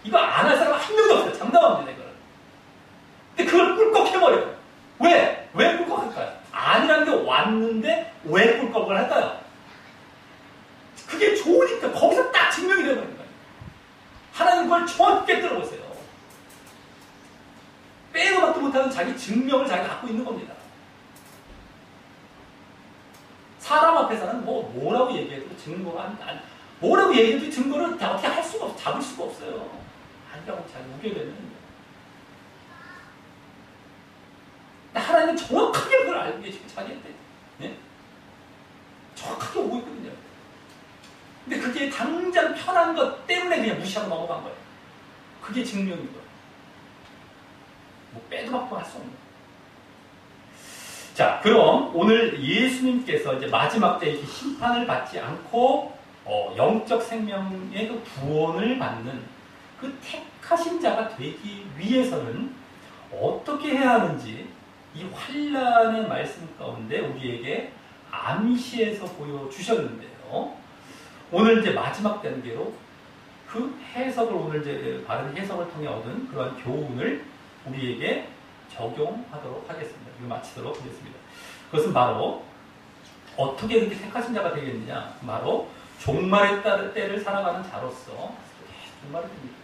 이거 안 할 사람 한 명도 없어요. 장담합니다. 이거는. 근데 그걸 꿀꺽 해버려요. 왜? 왜 꿀꺽할까요? 아니라는 게 왔는데 왜 꿀꺽을 할까요? 그게 좋으니까 거기서 딱 증명이 되어버린 거예요. 하나님 그걸 정확히 깨뜨려보세요. 못하는 자기 증명을 자기가 갖고 있는 겁니다. 사람 앞에서는 뭐라고 얘기해도 증거가 뭐라고 얘기해도 증거를 어떻게 할 수가 없어, 잡을 수가 없어요. 아니라고 자기 우겨대는. 하나님은 정확하게 그걸 알고 계시고 자기한테 네? 정확하게 오고 있거든요. 근데 그게 당장 편한 것 때문에 그냥 무시하고 넘어간 거예요. 그게 증명인 거예요. 뭐 빼도 박도 할 수 없는 거예요. 자, 그럼 오늘 예수님께서 이제 마지막 때 이렇게 심판을 받지 않고 영적 생명의 그 구원을 받는 그 택하신 자가 되기 위해서는 어떻게 해야 하는지 이 환란의 말씀 가운데 우리에게 암시해서 보여주셨는데요. 오늘 이제 마지막 단계로 그 해석을 오늘 이제 바른 해석을 통해 얻은 그러한 교훈을 우리에게 적용하도록 하겠습니다. 이거 마치도록 하겠습니다. 그것은 바로 어떻게 그렇게 택하신 자가 되겠느냐? 바로 종말의 때를 살아가는 자로서 종말의 때입니다.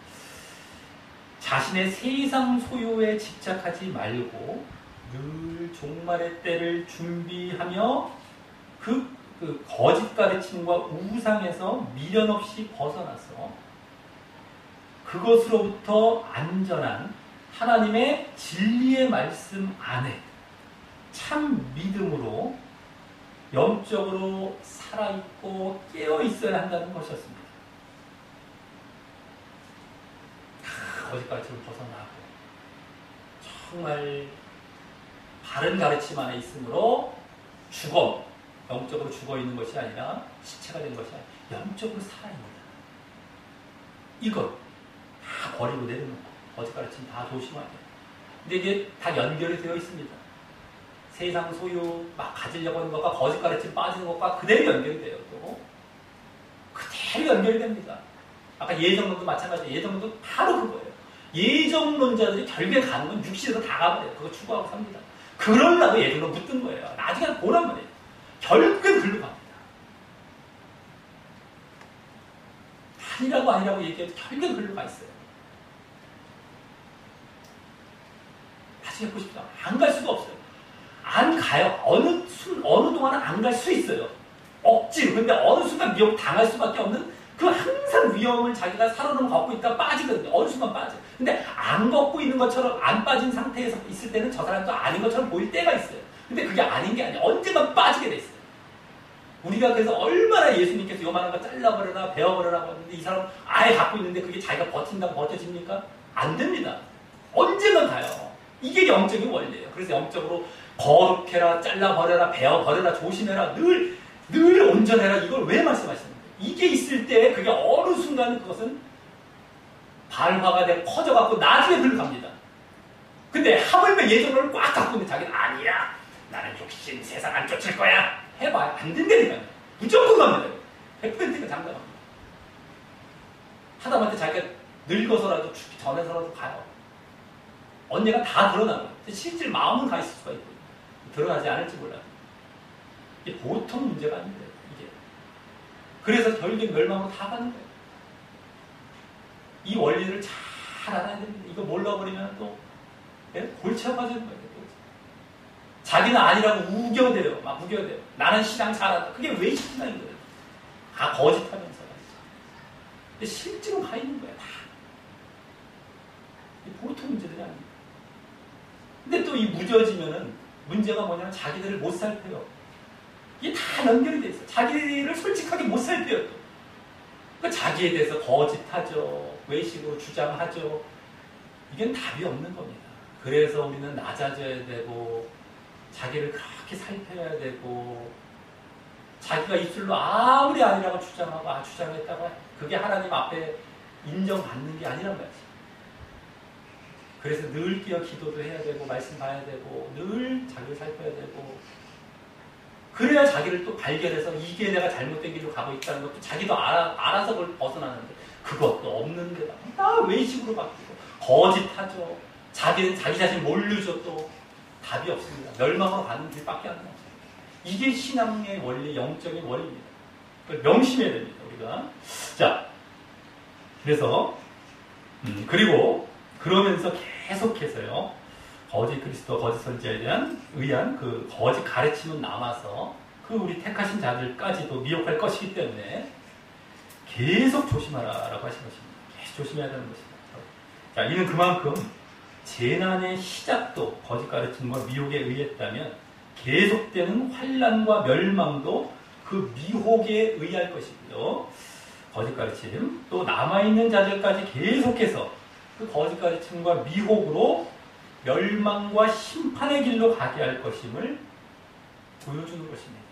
자신의 세상 소유에 집착하지 말고 늘 종말의 때를 준비하며 그 거짓 가르침과 우상에서 미련 없이 벗어나서 그것으로부터 안전한 하나님의 진리의 말씀 안에 참 믿음으로 영적으로 살아있고 깨어있어야 한다는 것이었습니다. 거짓 가르침을 벗어나고 정말 바른 가르침 안에 있으므로 영적으로 죽어있는 것이 아니라 시체가 된 것이 아니라 영적으로 살아있는다. 이것 다 버리고 내려놓고 거짓 가르침 다 조심해야 돼요. 근데 이게 다 연결이 되어 있습니다. 세상 소유 막 가지려고 하는 것과 거짓 가르침 빠지는 것과 그대로 연결이 돼요. 또 그대로 연결이 됩니다. 아까 예정론도 마찬가지예요. 예정론도 바로 그거예요. 예정론자들이 결국에 가는 건 육신에서 다 가버려요. 그거 추구하고 삽니다. 그러려고 예정론 붙든 거예요. 나중에 보란 말이에요. 결국엔 글로 갑니다. 아니라고 얘기해도 결국엔 글로 가 있어요. 나중에 보십시오. 안 갈 수가 없어요. 안 가요. 어느 동안은 안 갈 수 있어요. 억지로. 근데 어느 순간 미혹 당할 수밖에 없는 그 항상 위험을 자기가 살아놓은 걷고 있다가 빠지거든요. 어느 순간 빠져요. 근데 안 걷고 있는 것처럼 안 빠진 상태에서 있을 때는 저 사람도 아닌 것처럼 보일 때가 있어요. 근데 그게 아닌 게 아니에요. 언젠가 빠지게 돼 있어요. 우리가 그래서 얼마나 예수님께서 요만한 거 잘라버려라, 베어버려라고 하는데 이 사람 아예 갖고 있는데 그게 자기가 버틴다고 버텨집니까? 안 됩니다. 언젠가 가요. 이게 영적인 원리예요. 그래서 영적으로 거룩해라, 잘라버려라, 베어버려라, 조심해라, 늘 온전해라. 이걸 왜 말씀하시는 거예요? 이게 있을 때 그게 어느 순간 그것은 발화가 되고 커져갖고 나중에 들어갑니다. 근데 하물며 예정론을 꽉 갖고 있는 자기는 아니야. 나는 육신 세상 안 쫓을 거야. 해봐야 안 된다니까요. 무조건 갑니다. 100%가 장담합니다. 하다못해 자기가 늙어서라도 죽기 전에서라도 가요. 언젠가 다 드러나는 거예요. 실질 마음은 가 있을 수가 있고 드러나지 않을지 몰라요. 이게 보통 문제가 아닌데 이게. 그래서 결국에 멸망으로 다 가는 거예요. 이 원리를 잘 알아야 됩니다. 이거 몰라버리면 또 골치 아파지는 거예요. 자기는 아니라고 우겨대요. 막 우겨대요. 나는 신앙 잘한다. 그게 왜 신앙인 거예요? 다 거짓하면서. 근데 실제로 가 있는 거예요. 다. 보통 문제들이 아닙니다. 근데 또 이 무뎌지면은 문제가 뭐냐면 자기들을 못 살펴요. 이게 다 연결이 돼 있어요. 자기를 솔직하게 못 살펴요. 또. 그러니까 자기에 대해서 거짓하죠. 외식으로 주장하죠. 이건 답이 없는 겁니다. 그래서 우리는 낮아져야 되고 자기를 그렇게 살펴야 되고 자기가 입술로 아무리 아니라고 주장하고 주장했다고 그게 하나님 앞에 인정받는 게 아니란 말이죠. 그래서 늘 끼어 기도도 해야 되고 말씀 봐야 되고 늘 자기를 살펴야 되고 그래야 자기를 또 발견해서 이게 내가 잘못된 길로 가고 있다는 것도 자기도 알아서 그걸 벗어나는데 그것도 없는데 다 외식으로 바뀌고 거짓하죠. 자기는 자기 자신 모르죠. 또 답이 없습니다. 멸망으로 가는 길밖에 안 나와요. 이게 신앙의 원리, 영적인 원리입니다. 그걸 명심해야 됩니다. 우리가. 자, 그래서 그리고 그러면서 계속해서요. 거짓 그리스도, 거짓 선지자에 의한 그 거짓 가르침은 남아서 그 우리 택하신 자들까지도 미혹할 것이기 때문에 계속 조심하라라고 하신 것입니다. 계속 조심해야 되는 것입니다. 자, 이는 그만큼 재난의 시작도 거짓 가르침과 미혹에 의했다면 계속되는 환난과 멸망도 그 미혹에 의할 것이고요. 거짓 가르침, 또 남아있는 자들까지 계속해서 그 거짓 가르침과 미혹으로 멸망과 심판의 길로 가게 할 것임을 보여주는 것입니다.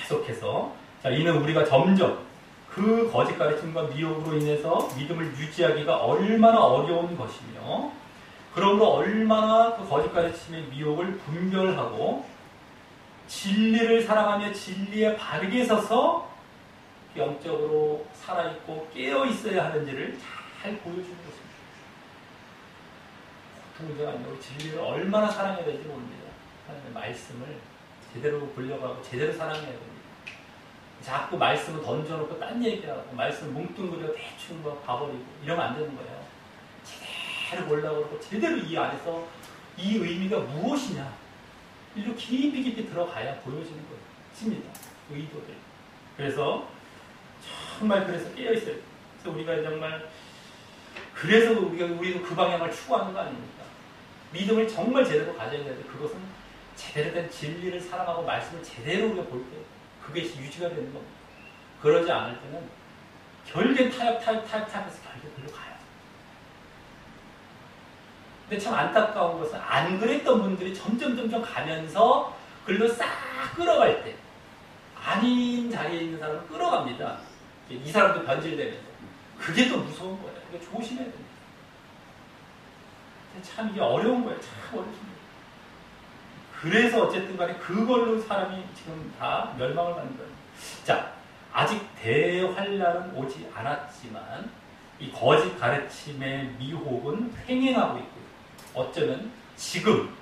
계속해서. 자, 이는 우리가 점점 그 거짓 가르침과 미혹으로 인해서 믿음을 유지하기가 얼마나 어려운 것이며, 그러므로 얼마나 그 거짓 가르침의 미혹을 분별하고 진리를 사랑하며 진리에 바르게 서서 영적으로 살아있고 깨어있어야 하는지를 잘 보여주는 것입니다. 보통 문제가 아니고 진리를 얼마나 사랑해야 될지 모릅니다. 하나님의 말씀을 제대로 불려가고 제대로 사랑해야 됩니다. 자꾸 말씀을 던져놓고 딴 얘기하고 말씀을 뭉뚱그려 대충 뭐 봐버리고 이러면 안 되는 거예요. 제대로 보려고 그러고 제대로 이 안에서 이 의미가 무엇이냐 일로 깊이 들어가야 보여지는 거예요. 칩니다. 의도들. 그래서 정말 그래서 깨어있어요. 그래서 우리가 정말 그래서 우리도 그 방향을 추구하는 거 아닙니까? 믿음을 정말 제대로 가져야 되는데 그것은 제대로 된 진리를 사랑하고 말씀을 제대로 우리가 볼 때 그게 유지가 되는 겁니다. 그러지 않을 때는 결국엔 타협해서 결국 글로 가요. 근데 참 안타까운 것은 안 그랬던 분들이 점점 가면서 글로 싹 끌어갈 때 아닌 자리에 있는 사람을 끌어갑니다. 이 사람도 변질되면서. 그게 더 무서운 거예요. 그러니까 조심해야 됩니다. 참 이게 어려운 거예요. 참 어렵습니다. 그래서 어쨌든 간에 그걸로 사람이 지금 다 멸망을 받는 거예요. 자, 아직 대환란은 오지 않았지만 이 거짓 가르침의 미혹은 횡행하고 있고요. 어쩌면 지금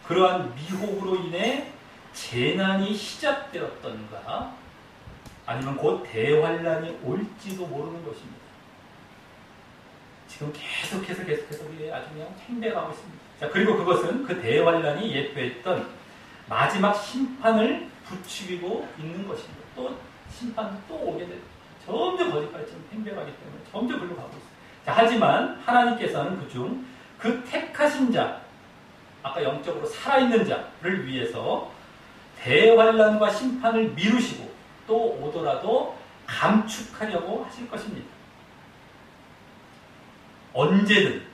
그러한 미혹으로 인해 재난이 시작되었던가 아니면 곧 대환란이 올지도 모르는 것입니다. 지금 계속해서 우리 아주 그냥 팽배하고 있습니다. 자, 그리고 그것은 그 대환란이 예표했던 마지막 심판을 부추기고 있는 것입니다. 또 심판도 또 오게 됩니다. 점점 거짓까지 팽배하기 때문에 점점 글로 가고 있습니다. 자, 하지만 하나님께서는 그중 그 택하신 자, 아까 영적으로 살아있는 자를 위해서 대환란과 심판을 미루시고 또 오더라도 감축하려고 하실 것입니다. 언제든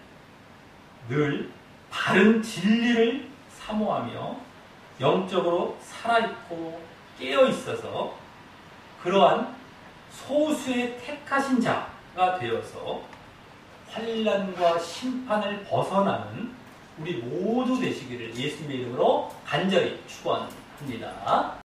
늘 바른 진리를 사모하며 영적으로 살아있고 깨어있어서 그러한 소수의 택하신 자가 되어서 환난과 심판을 벗어나는 우리 모두 되시기를 예수님의 이름으로 간절히 축원합니다.